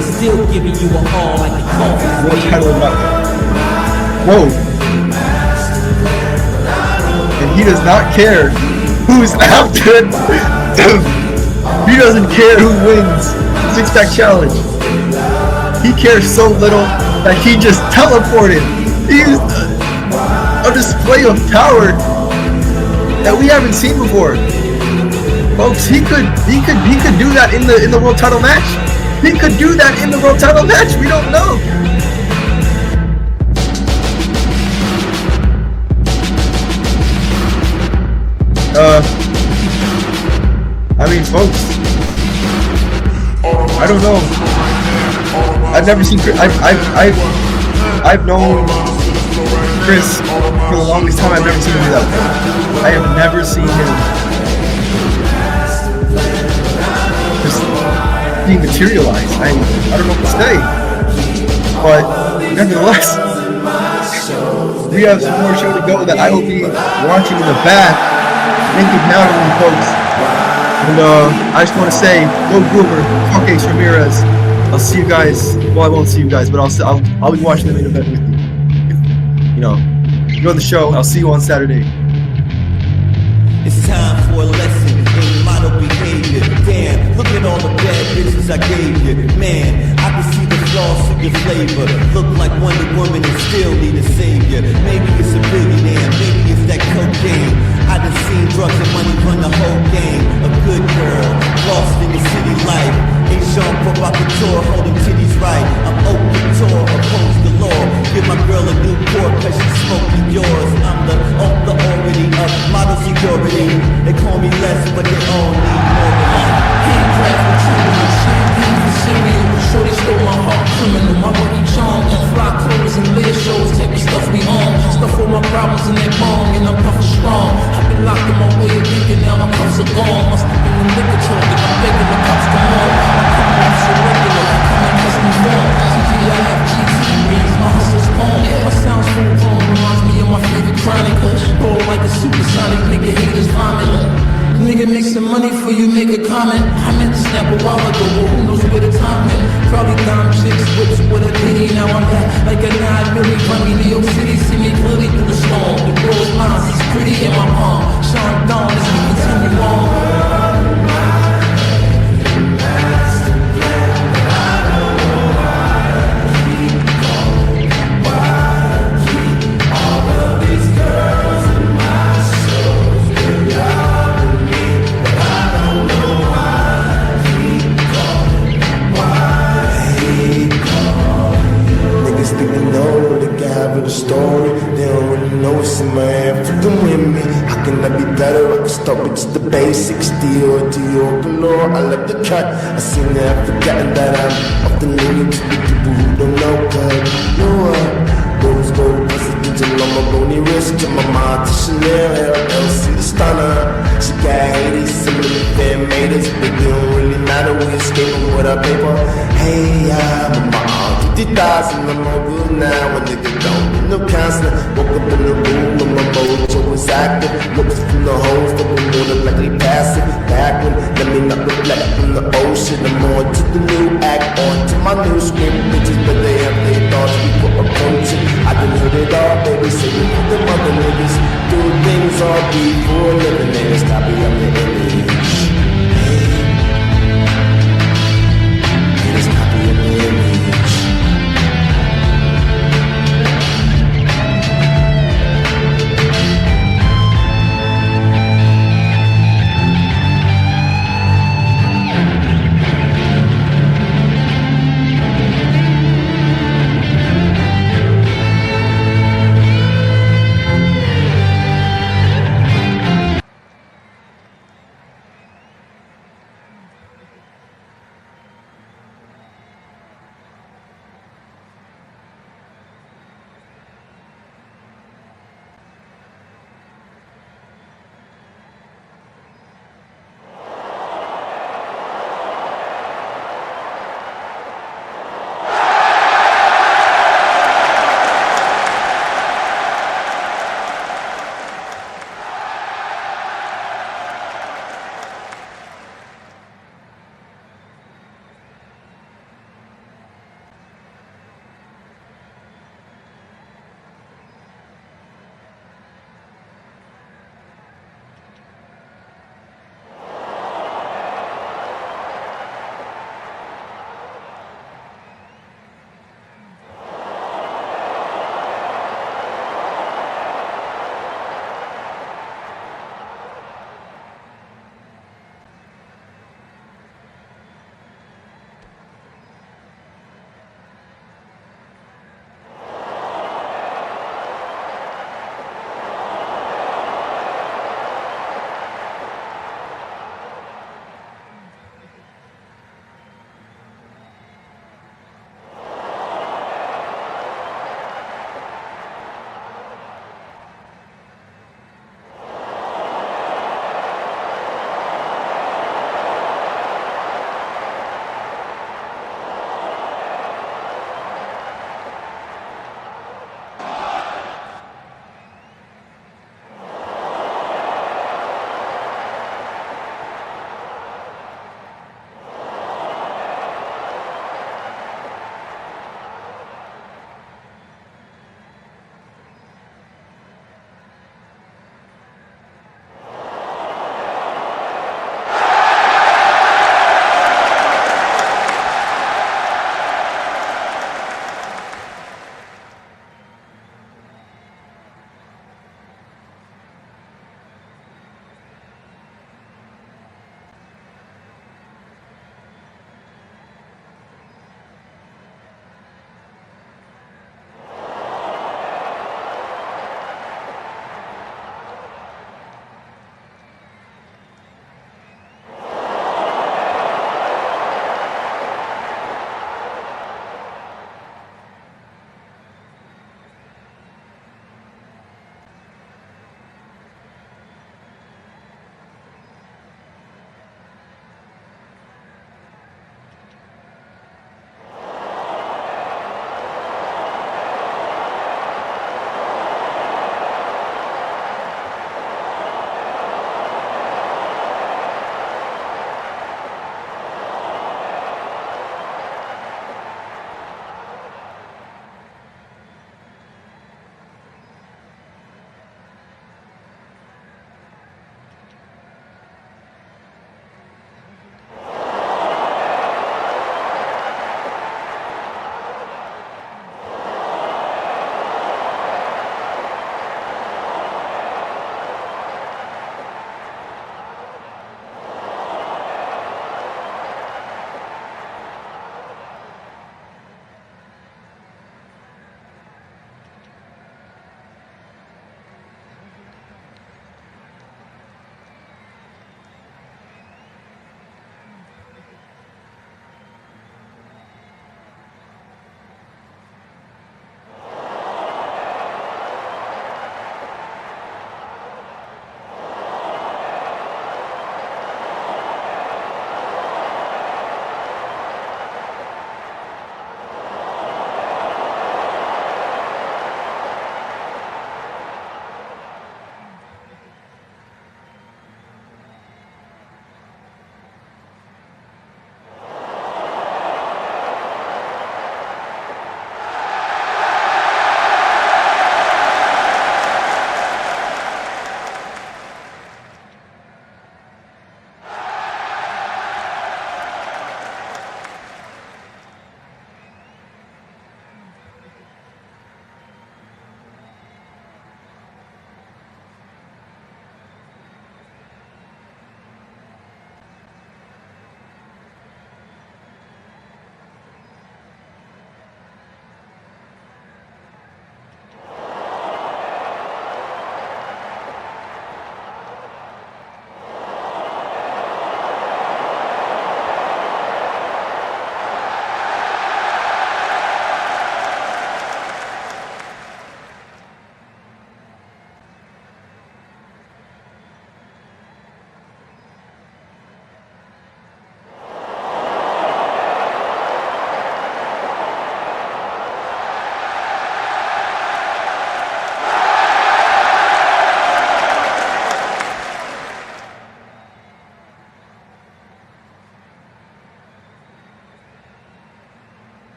Still giving you a haul like the coffee. What's title about? Whoa. And he does not care who's after. He doesn't care who wins the six-pack challenge. He cares so little that he just teleported. He's a display of power that we haven't seen before. Folks, he could do that in the world title match. He could do that in the world title match. We don't know. I mean, folks, I don't know. I've never seen Chris. I've known Chris for the longest time. I've never seen him do that. I have never seen him just being materialized. I don't know what to say, but nevertheless, we have some more show to go that I will be watching in the back. Thank you now to you folks. And I just want to say, go Groomer, fuck Ace Ramirez. I'll see you guys. Well, I won't see you guys, but I'll be watching the main event with you. You know, enjoy the show. I'll see you on Saturday. It's time for a lesson in model behavior. Damn, look at all the bad bitches I gave you. Man, I can see the flaws of your flavor. Look like Wonder Woman and still need a savior. Maybe it's a billionaire, maybe it's that cocaine. I done seen drugs and money run the whole game. A good girl, lost in the city life. Ain't Sean Pop out the tour, holding titties right. I'm open tour, opposed the law. Give my girl a new port, cause she's smoking yours. I'm the already up, model security. They call me less, but they all need more than me. Handcraft material, champagne for cereal. Shorty stole my heart, criminal, my lucky charm. On fly clothes and layer shows, take the stuff we on. Stuff all my problems in that bong, and I'm puffin' strong. I've been locked in my way of thinking, now my cuffs are gone. Must have been the liquor talking, I'm begging the cops come on. I'm coming off so regular, coming custom form. TGIF, GT, means my hustle's on. My sound's so wrong, reminds me of my favorite chronic. Roll like a supersonic, nigga haters vomit. Nigga make some money for you, make a comment. I meant to snap a while ago, but who knows where the time went. Probably dime chicks, whips with a ditty. Now I'm back like a 9 million. Run me New York City, see me clearly through the storm. The girl's eyes is pretty in my palm. Sean Dawn as we continue on. The story, they don't really know what's in my head. Fucking with me, how can I be better? I can start with just the basics. Deal to you open door, I love the cut. I seem to have forgotten that I'm often leaning to the people who don't know. Cause you know what? Rose gold presidential on my bony wrist. To my mind to Chanel, LC the stunner. She got haters, some of the fan haters, but they don't really matter do we escape with our paper? Hey, I'm on my own. 50,000, I'm all good now. A nigga don't need no counseling. Woke up in the room and my mojo was active. Looks from the holes that were more than likely passive. Back when, let me not reflect from the ocean. I'm on to the new act, on to my new script. Bitches, but they have their thoughts, people approaching. I done heard it all, baby, say it for them other niggas. Do things all before living niggas. Copy of the image. Hey, haters copy of the image.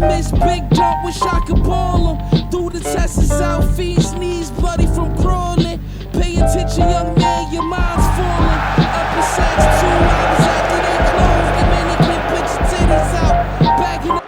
miss Big Jump, wish I could ball him. Through the test of South East, knees bloody from crawling. Pay attention, young man, your mind's falling. Upper Sacks 2 hours after they closed. The minute clip, put your titties out. Bagging up.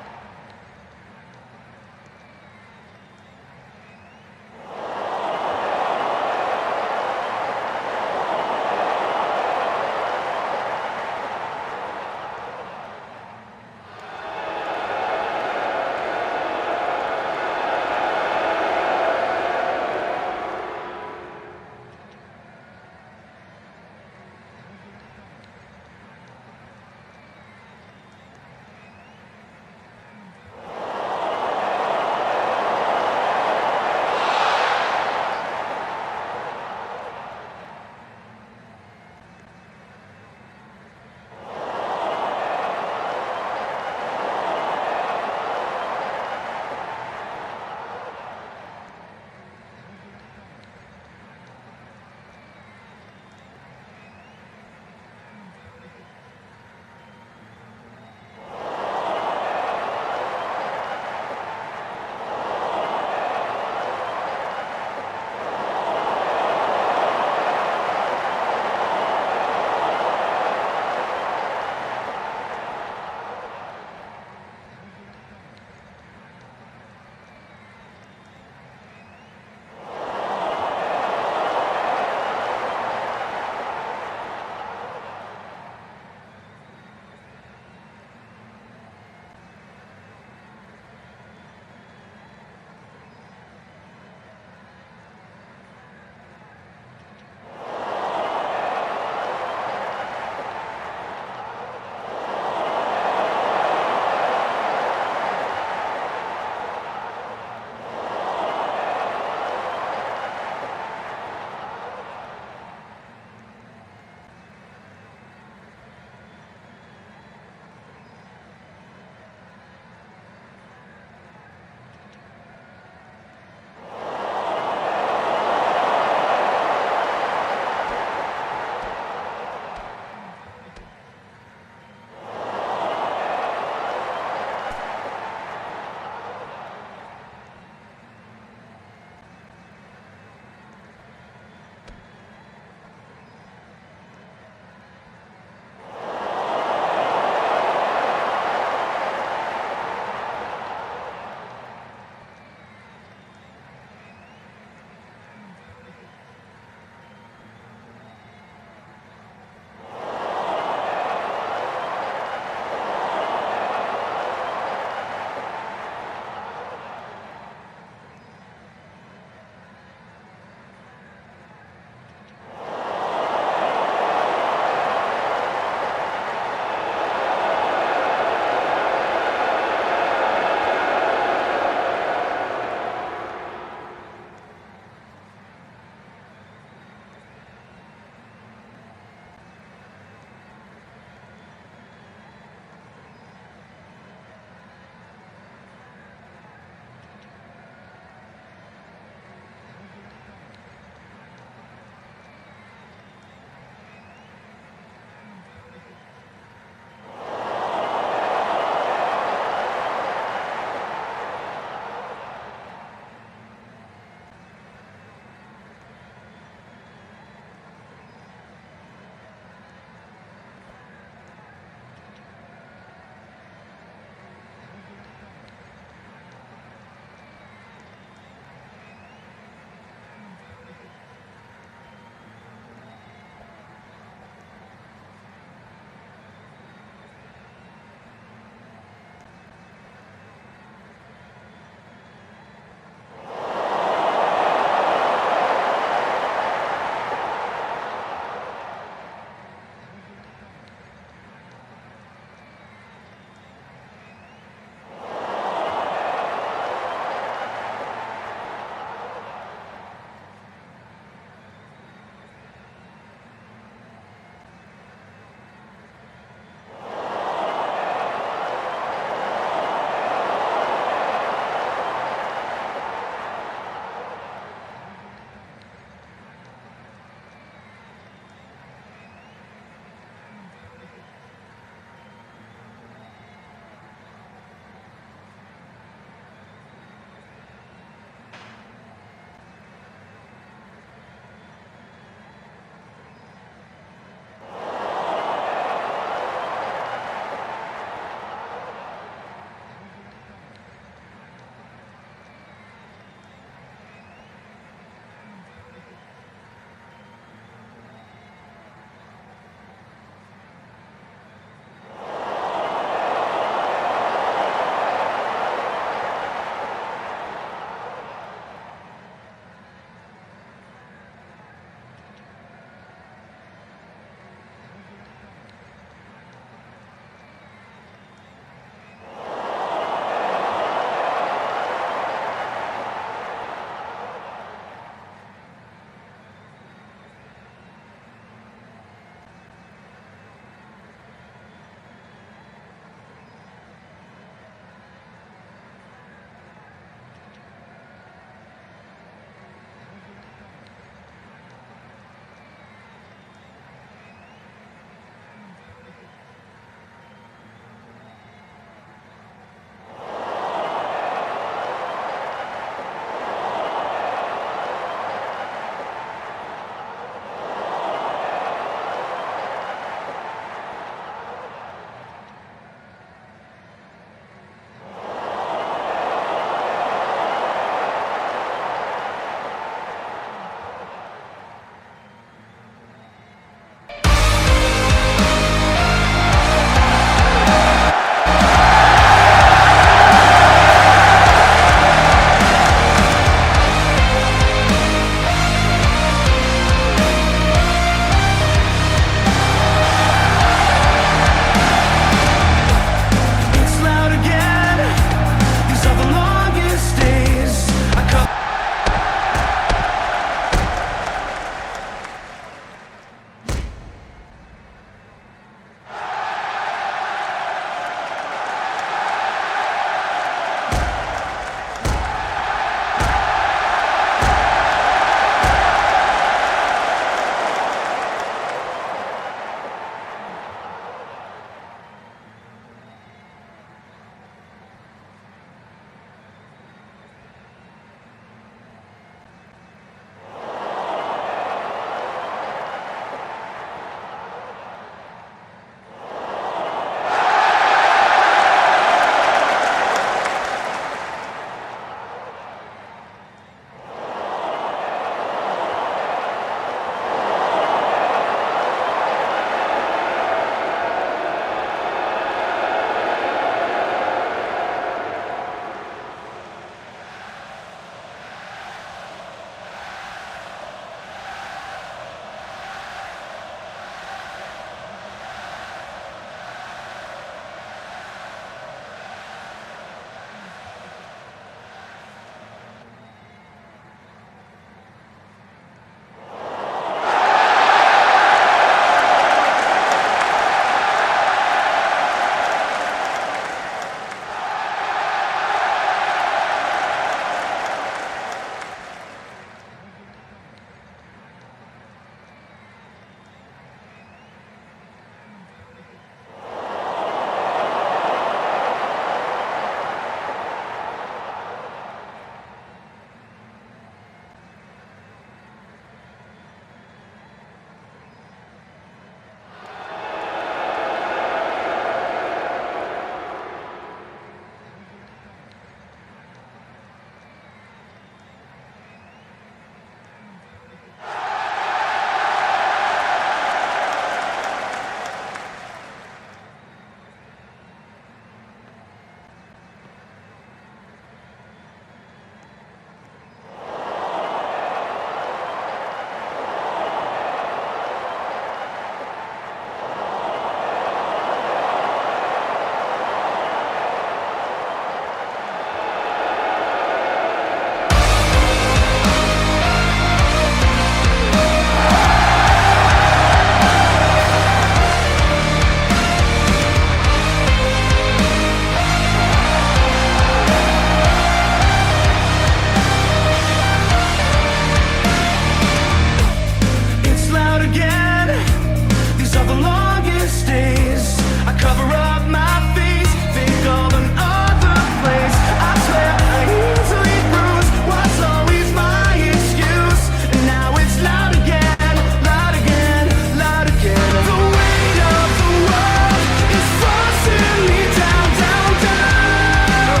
days I cover up my face, think of another place. I swear I easily bruise what's always my excuse. And now it's loud again, loud again, loud again. The weight of the world is forcing me down, down, down.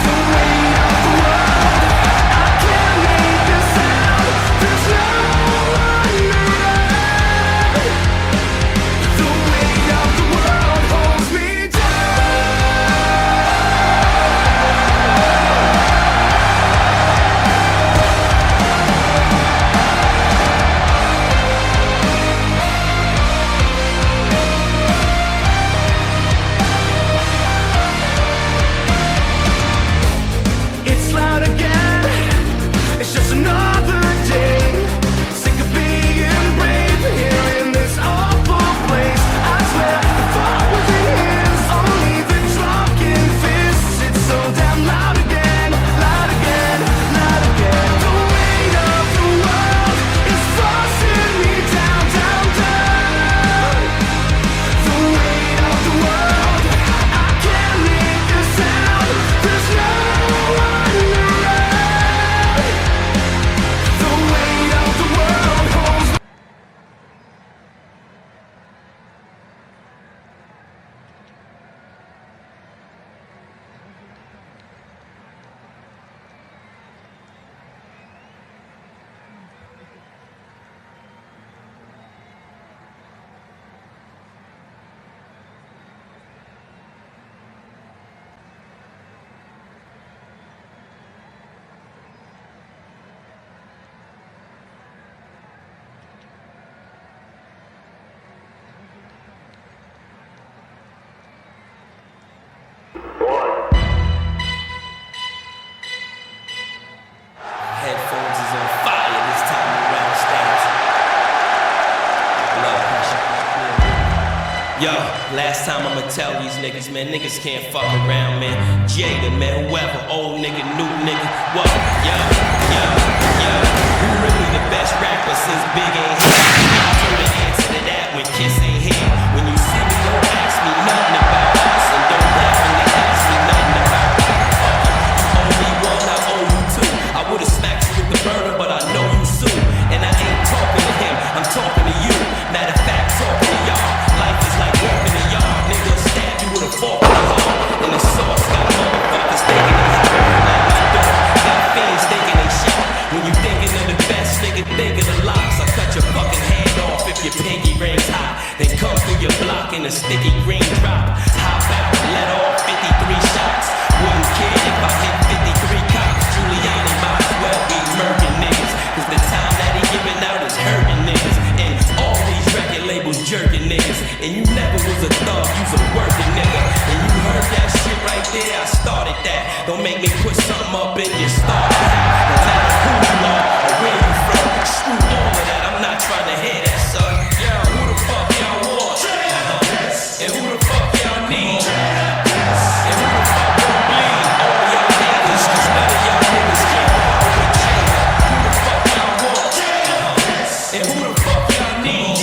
The weight of the world, I can't make a sound. There's no one around. The weight of the world holds me It's loud again, it's just another day. Sick of being brave here in this awful place. I swear if I was in his, only the drunken fists. It's so damn loud again, loud again, loud again. The weight of the world is forcing me down, down, down. The weight of the world, I can't make a sound. There's no one around. The weight of the world holds me. Headphones is on fire this time around, Stamps. Blood pressure. Yo, last time I'ma tell these niggas, man, niggas can't fuck around, man. Jada, man, whoever, old nigga, new nigga, what? Yo, yo, yo, who really the best rapper since Big ain't here? I know the answer to that when Kiss ain't here. When you see me, don't ask me nothing about us, and don't definitely ask me nothing about only one, I owe you two. I would've smacked you with the burner, but I know you soon. And I ain't talking to him, I'm talking to you. Matter of fact, talking to y'all. Life is like walking in yard. Nigga stab you with a fork in the heart. And the sauce got motherfuckers thinking they hot. Like my dog, got fiends thinking they shot. When you thinking of the best, nigga, think of the locks. I cut your fucking hand off if your pinky ring's hot. Then come through your block in a sticky green drop. Hop out, let off 53 shots. Wouldn't care if I hit 53 cops. Giuliani might as well be murking niggas. Cause the time that he giving out is hurting niggas. And all these record labels jerking niggas. And you never was a thug, you's a working nigga. And you heard that shit right there, I started that. Don't make me put something up in your starter hat. No matter who you are or where you from, screw all of that, I'm not trying to hear that, son. Yo, who the fuck y'all want? And who the fuck y'all need? And who the fuck gon' bleed? All y'all niggas, cause none of y'all niggas can roll with Jada. Who the fuck y'all want? And who the fuck y'all need?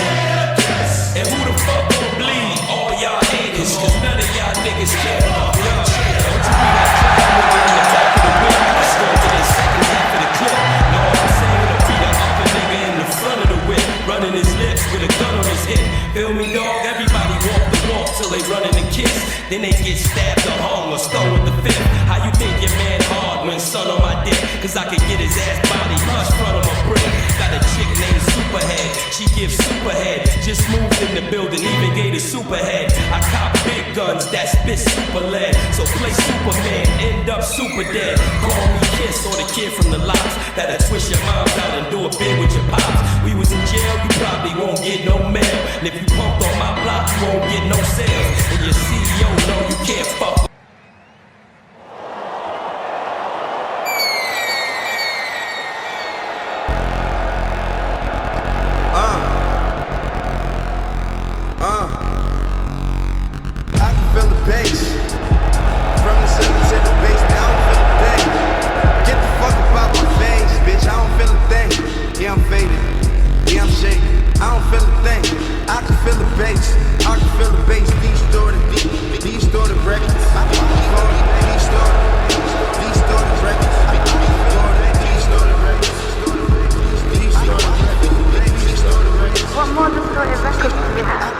And who the fuck gon' bleed? All y'all haters, cause none of y'all niggas can roll with Jada. Don't you be that clown nigga in the back of the whip. Let's go to the second half of the clip. Know what I'm saying? Or be the other nigga in the front of the whip, running his lips with a gun on his hip. Feel me, dog? Everybody walk the walk till they running the kiss. Then they get stabbed or hung or stoned with the fifth. How you think your man hard when son on my dick? Cause I could get his ass body crushed front of a brick. Got a chick named Superhead, she gives Superhead. Just moved in the building, even gave the Superhead. I cop big guns that spit super lead. So play Superman, end up super dead. Call me Kiss or the kid from the locks that'll twist your moms out and do a bid with your pops. We was in jail, you probably won't get no mail. And if you pumped on my block, you won't get no sales. And your CEO know you can't fuck with. I can feel the bass. From the center to the basement, I don't feel a thing. Get the fuck up out my face, bitch, I don't feel a thing. Yeah, I'm faded, yeah, I'm shaking, I don't feel a thing. I can feel the bass, I can feel the bass, distorted records. Distorted records. What more distorted records do you have?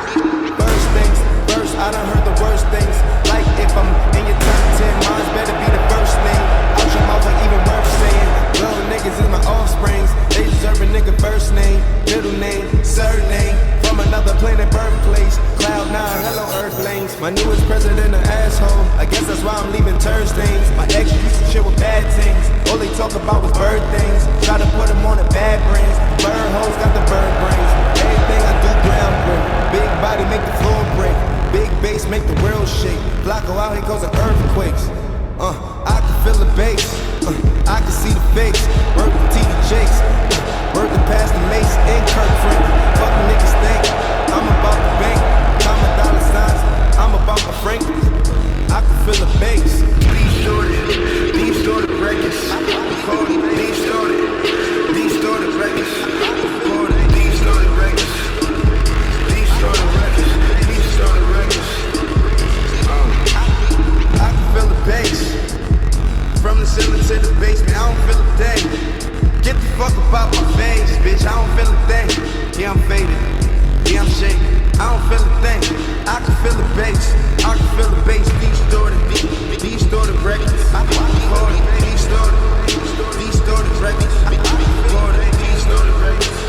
First things first, I done heard the worst things. Like if I'm in your top 10, mine's better be the first thing. Out your mouth ain't even worth saying. Little niggas is my offsprings. They deserve a nigga first name, middle name, surname. From another planet, birthplace. Cloud 9, hello Earthlings. My newest president an asshole. I guess that's why I'm leaving turd stains. My ex used to chill with bad things. All they talk about was bird things. Try to put them on the bad brains. Bird hoes got the bird brains. Everything I do ground break. Big body make the floor break. Big bass make the world shake. Flacco out here causing earthquakes. I can feel the bass. I can see the face. Work the TD Jakes. Work the past the Mace and Kirk Franklin. Fuck the niggas think. I'm about the bank. I'm a dollar signs. I'm about the Franklin. I can feel the bass. Distorted records. Distorted records. Distorted records. I can feel the bass. From the ceiling to the basement, I don't feel a thing. Get the fuck up out my face, bitch, I don't feel a thing. Yeah, I'm faded, yeah, I'm shaking, I don't feel a thing. I can feel the bass, I can feel the bass. Distorted records. Distorted records. Distorted records.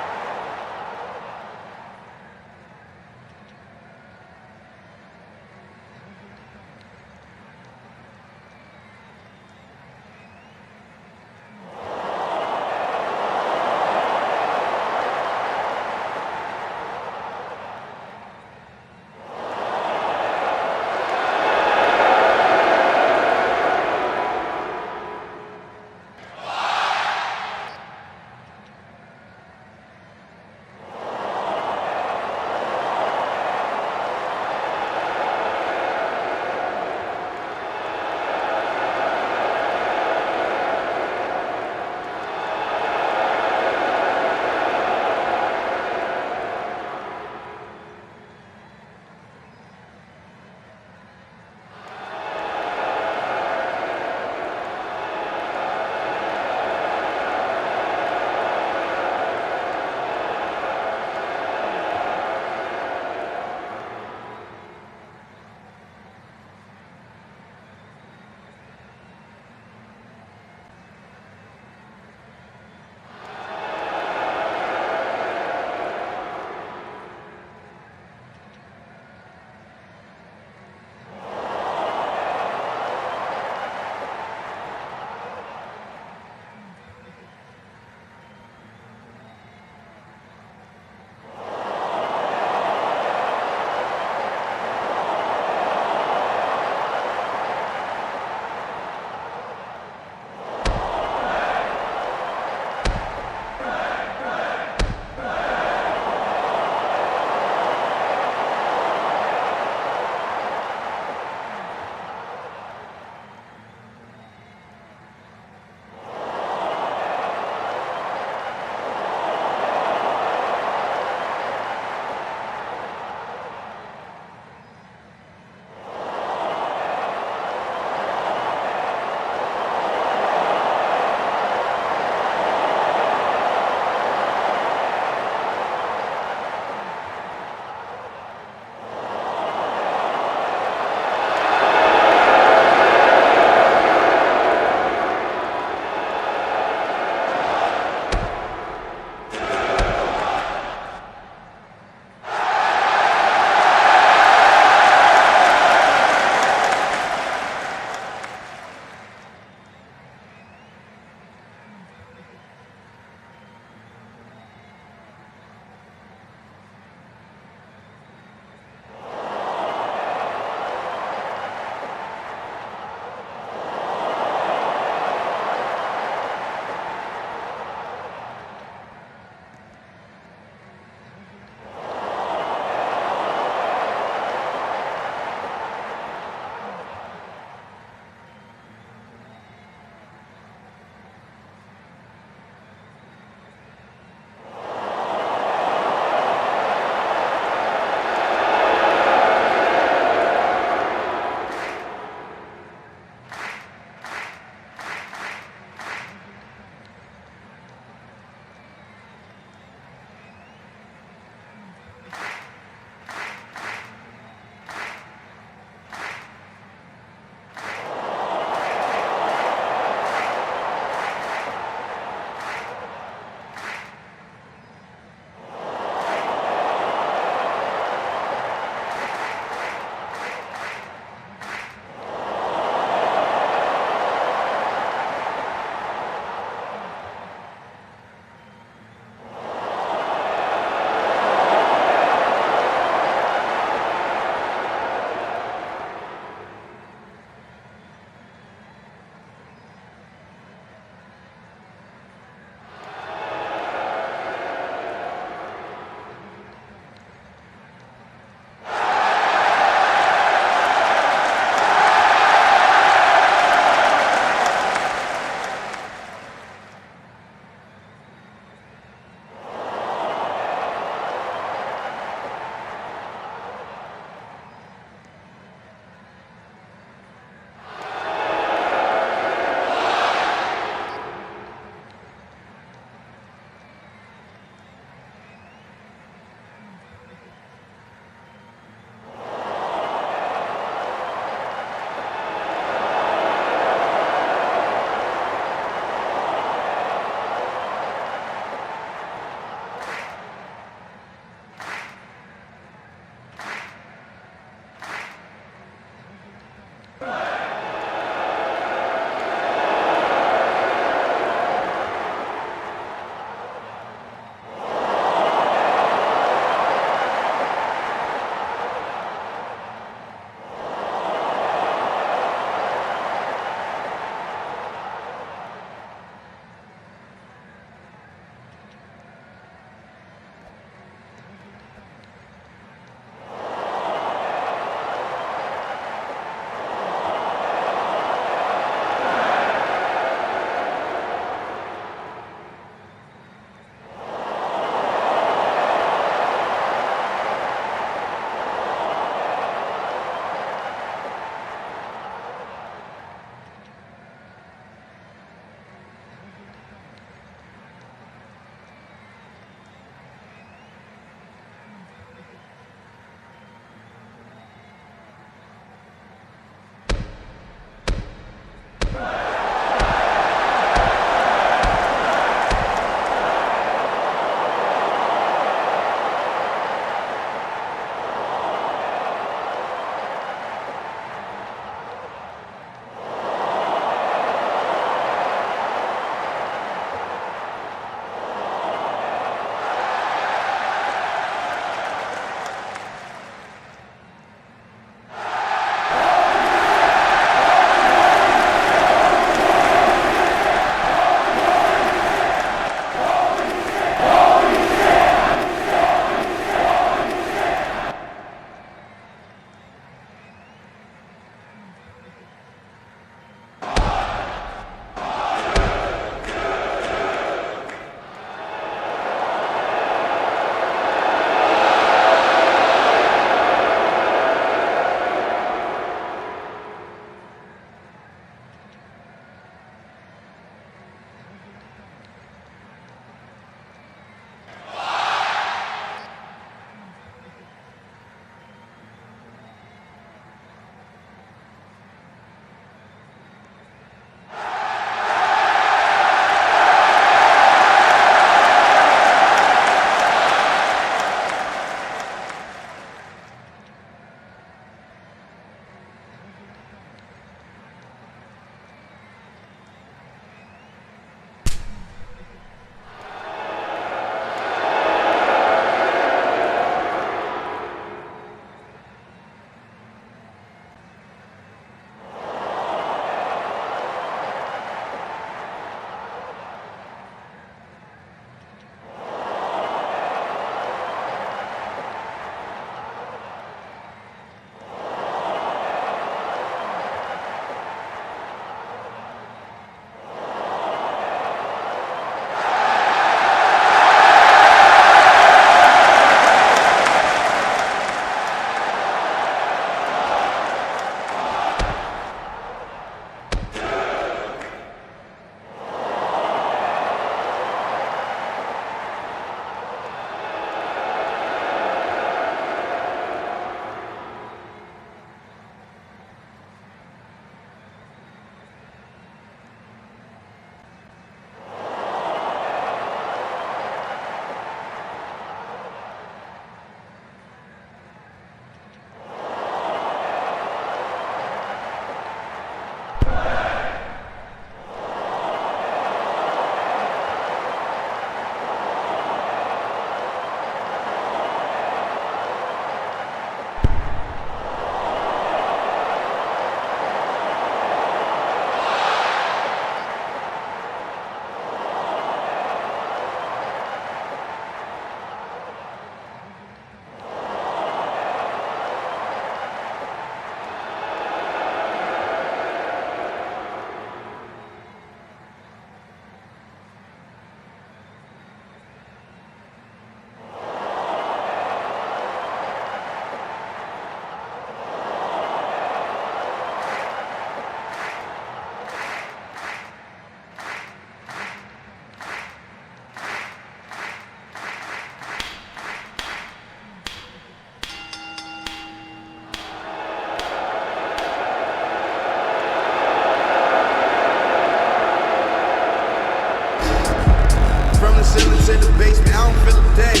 ceiling to the basement, I don't feel a thing.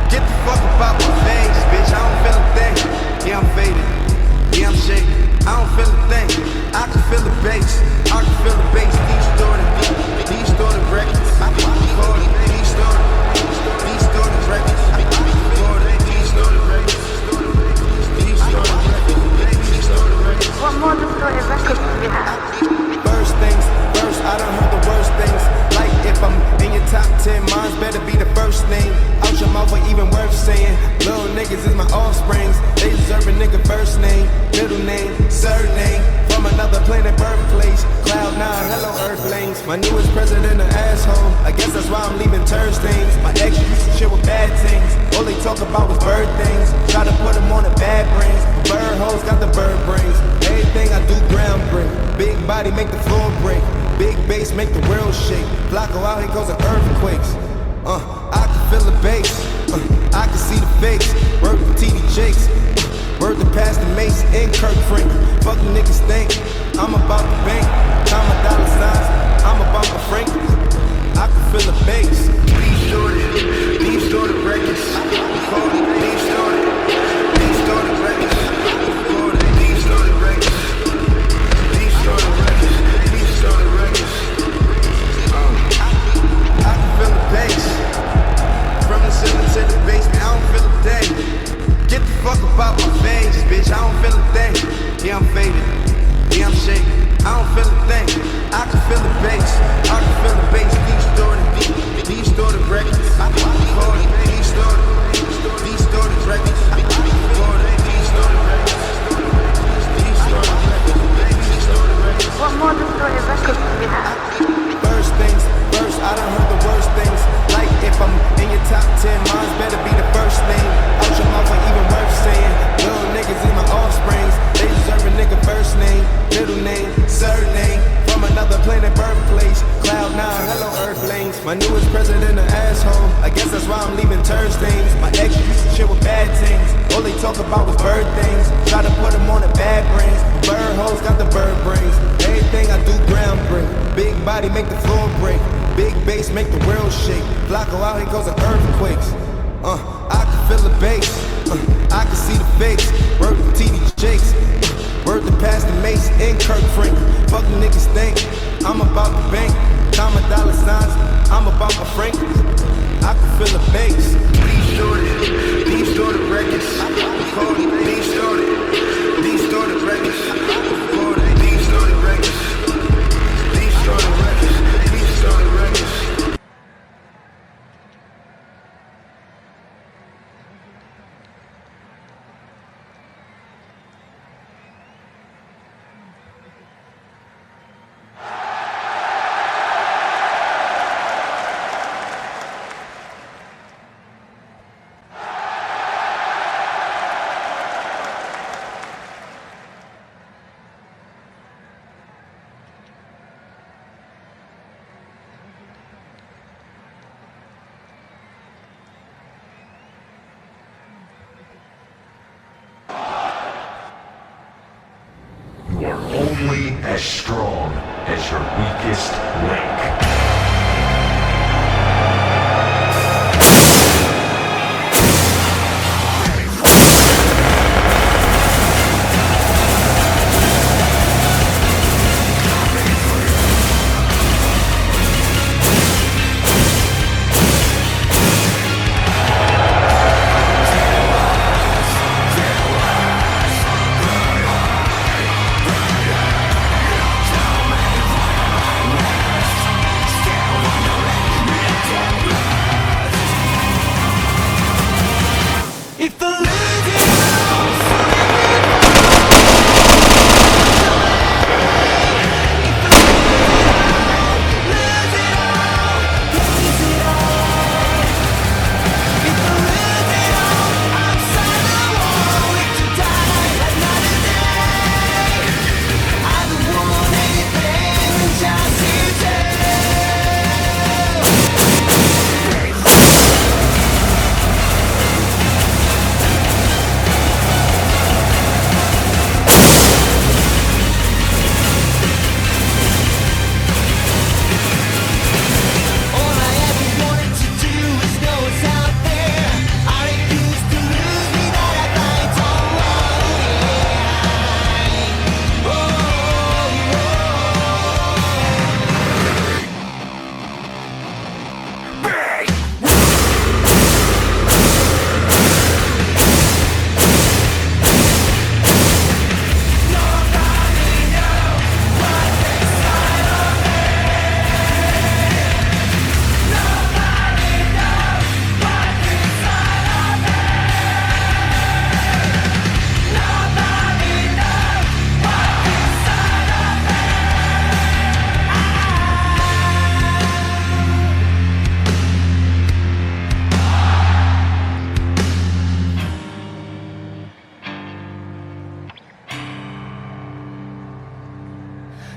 Get the fuck up out my face, bitch, I don't feel a thing. Yeah, I'm faded, yeah, I'm shaking, I don't feel a thing. I can feel the bass, I can feel the bass. These distorted records, I can call it distorted records, I can call it distorted records, distorted records. What more distorted records do you have? First things first, I done heard the worst things. Like if I'm in your top 10, mine's better be the first name. Out your mouth ain't even worth saying. Little niggas is my offsprings. They deserve a nigga first name, middle name, surname. From another planet, birthplace. Cloud 9, hello earthlings. My newest president an asshole. I guess that's why I'm leaving turd stains. My ex used to shit with bad things. All they talk about was bird things. Try to put them on the bad brains. Bird hoes got the bird brains. Everything I do ground break. Big body make the floor break. Big bass make the world shake. Flacco out here causing earthquakes. I can feel the bass. I can see the face. Word to TD Jakes. Word to Pastor Mace and Kirk Frank. Fuck the niggas think I'm about the bank. Time my dollar signs. I'm about the Franklin's. I can feel the bass. Distorted records. Call it distorted records. Call it distorted records. Distorted records. Distorted records. I can feel the bass. From the ceiling to the basement, I don't feel a thing. Get the fuck up out my face, bitch, I don't feel a thing. Yeah, I'm faded, yeah, I'm shaking, I don't feel a thing. I can feel the bass, I can feel the bass. Distorted records, I call it distorted records, I call it distorted records. What more distorted records do you have? First things first, I done heard the worst things. Like if I'm in your top 10, mine's better be the first name. Out your mouth ain't even worth saying. Little niggas is my offsprings. They deserve a nigga first name, middle name, surname. From another planet, birthplace. Cloud 9, hello earthlings. My newest president an asshole. I guess that's why I'm leaving turd stains. My ex used to shit with bad things. All they talk about was bird things. Try to put them on the bad brains. Bird hoes got the bird brains. Everything I do ground break. Big body make the floor break. Big bass make the world shake. Flacco out here causing earthquakes. I can feel the bass. I can see the face. Word to TD Jakes. Word to Pastor Mace and Kirk Frank. Fuck the niggas think I'm about the bank. Time my dollar signs. I'm about my Franklin's. I can feel the bass. Distorted records. Call it distorted records. Call it distorted records. Distorted records. Distorted records. Only as strong as your weakest link.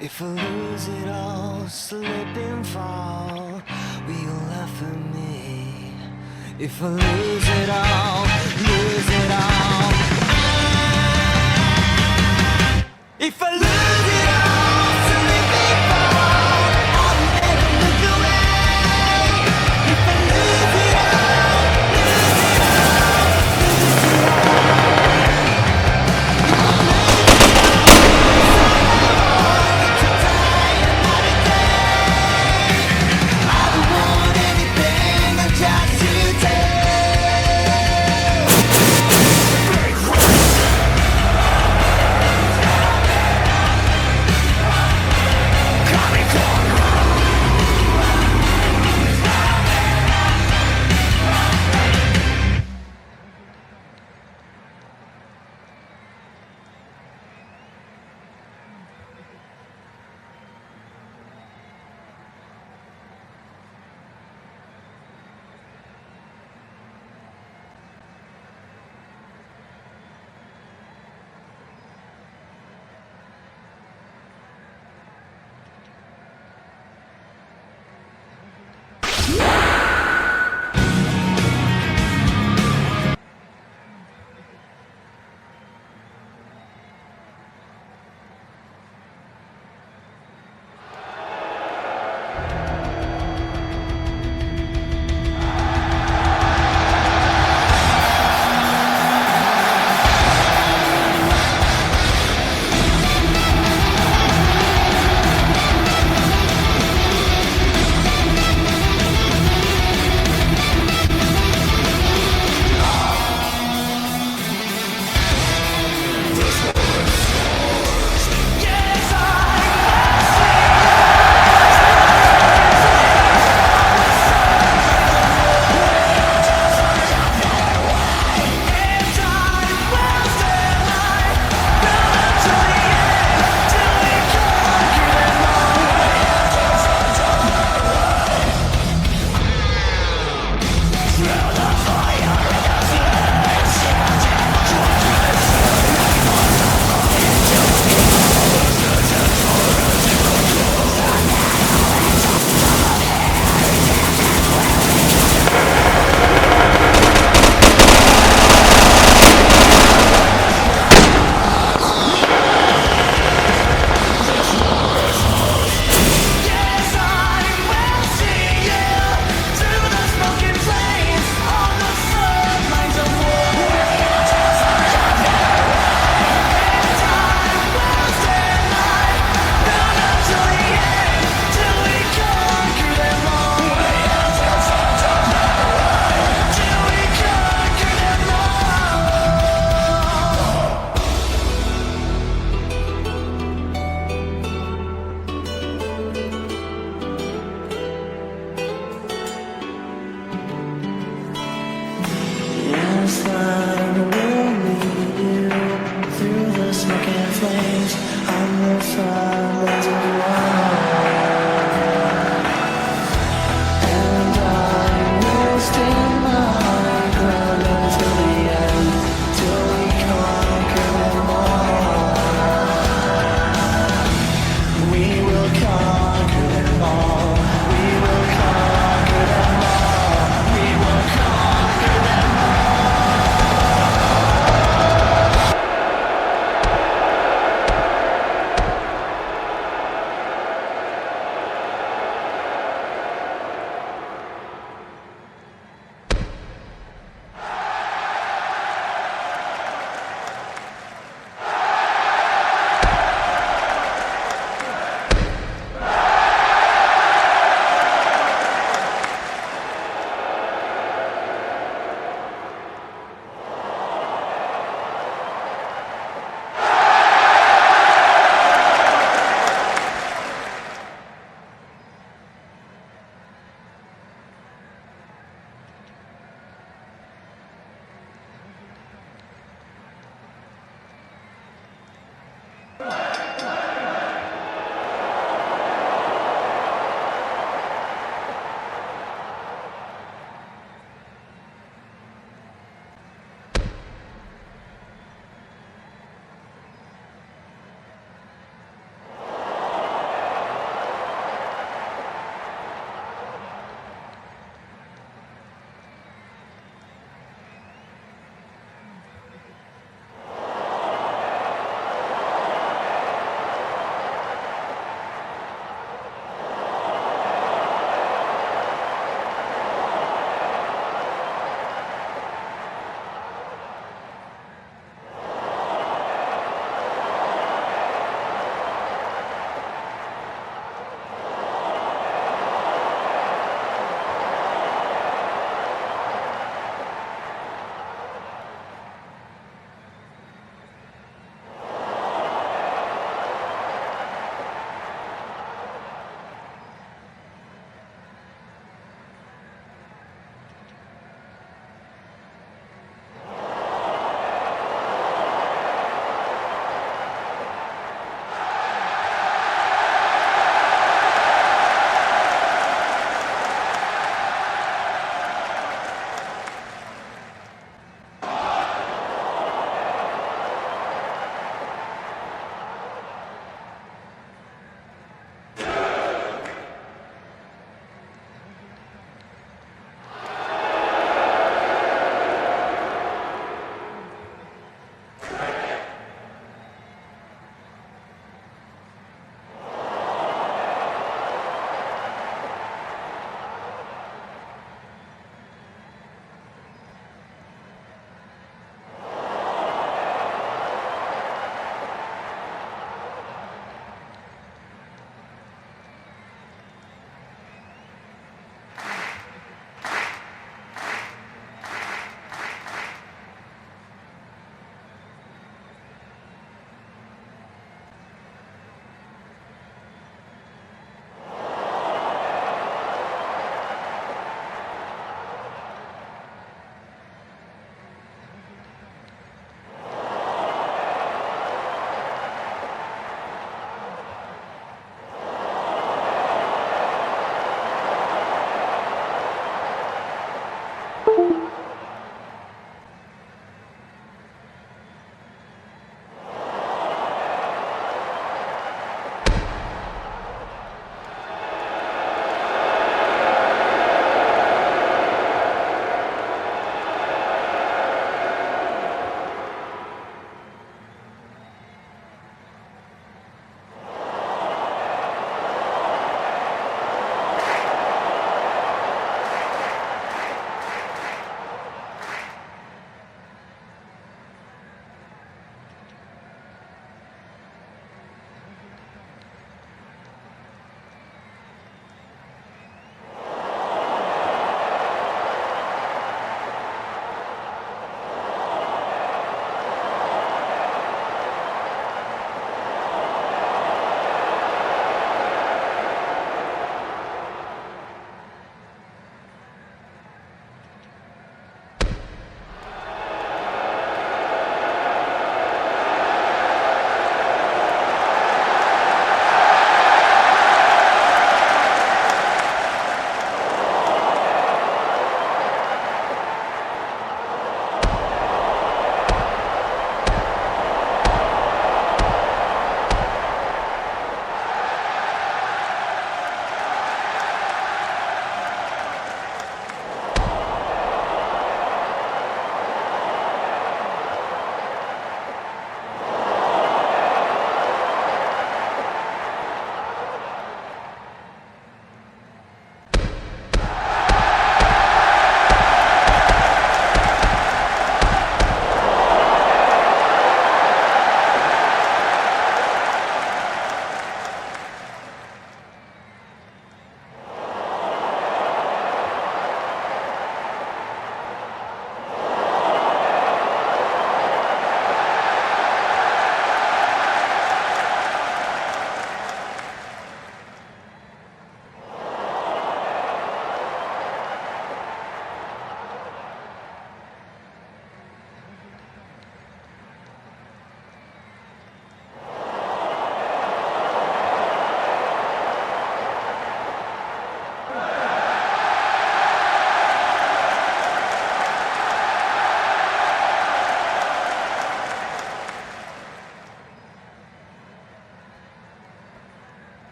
If I lose it all, slip and fall, will you laugh at me? If I lose it all, lose it all. If I lose it all, slip and fall, I'll never look away. If I lose it all, lose it all, lose it all.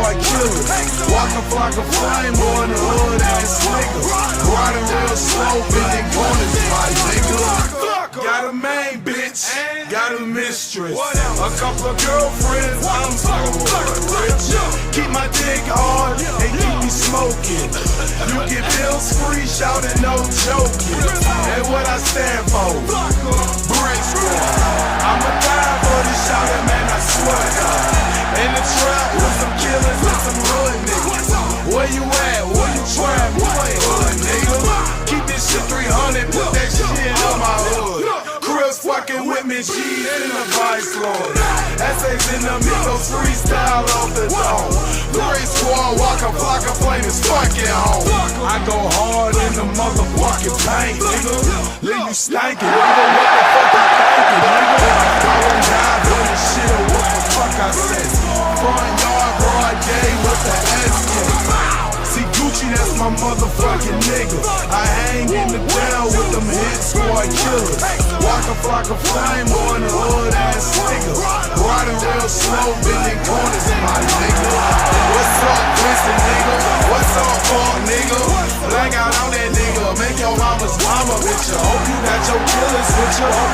squad killers. Walk a flock of flame on the hood ass nigga. Riding real slow, bending corners, my nigga. Got a main bitch, got a mistress, a couple of girlfriends, I'm so rich. Keep my dick hard and keep me smoking. You get bills free, shouting no joking. And what I stand for, Brick Squad. I'ma die for this shouting, man, I swear. In the trap with some killers and some hood niggas. Where you at? Where you trap? You ain't hood, nigga. Keep this shit 300, put that shit on my hood. Chris fucking with me, G's in the Vice Lord. Essays in the Migos, freestyle off the dome. Brick Squad, walk a block of flame is fucking home. I go hard in the motherfucking paint, nigga. Leave you stankin', nigga. What the fuck you thinking, nigga? I won't die for this shit or what the fuck I said. Front yard, broad day with the S-K. See Gucci, that's my motherfucking nigga. I hang in the down with them hit squad killers. Walk a flock of flame on the hood ass nigga. Riding real slow, bending corners, my nigga. What's up, Twisted nigga? What's up, Funk nigga? Black out on that nigga. Make your mama's mama with you. Hope you got your killers with you.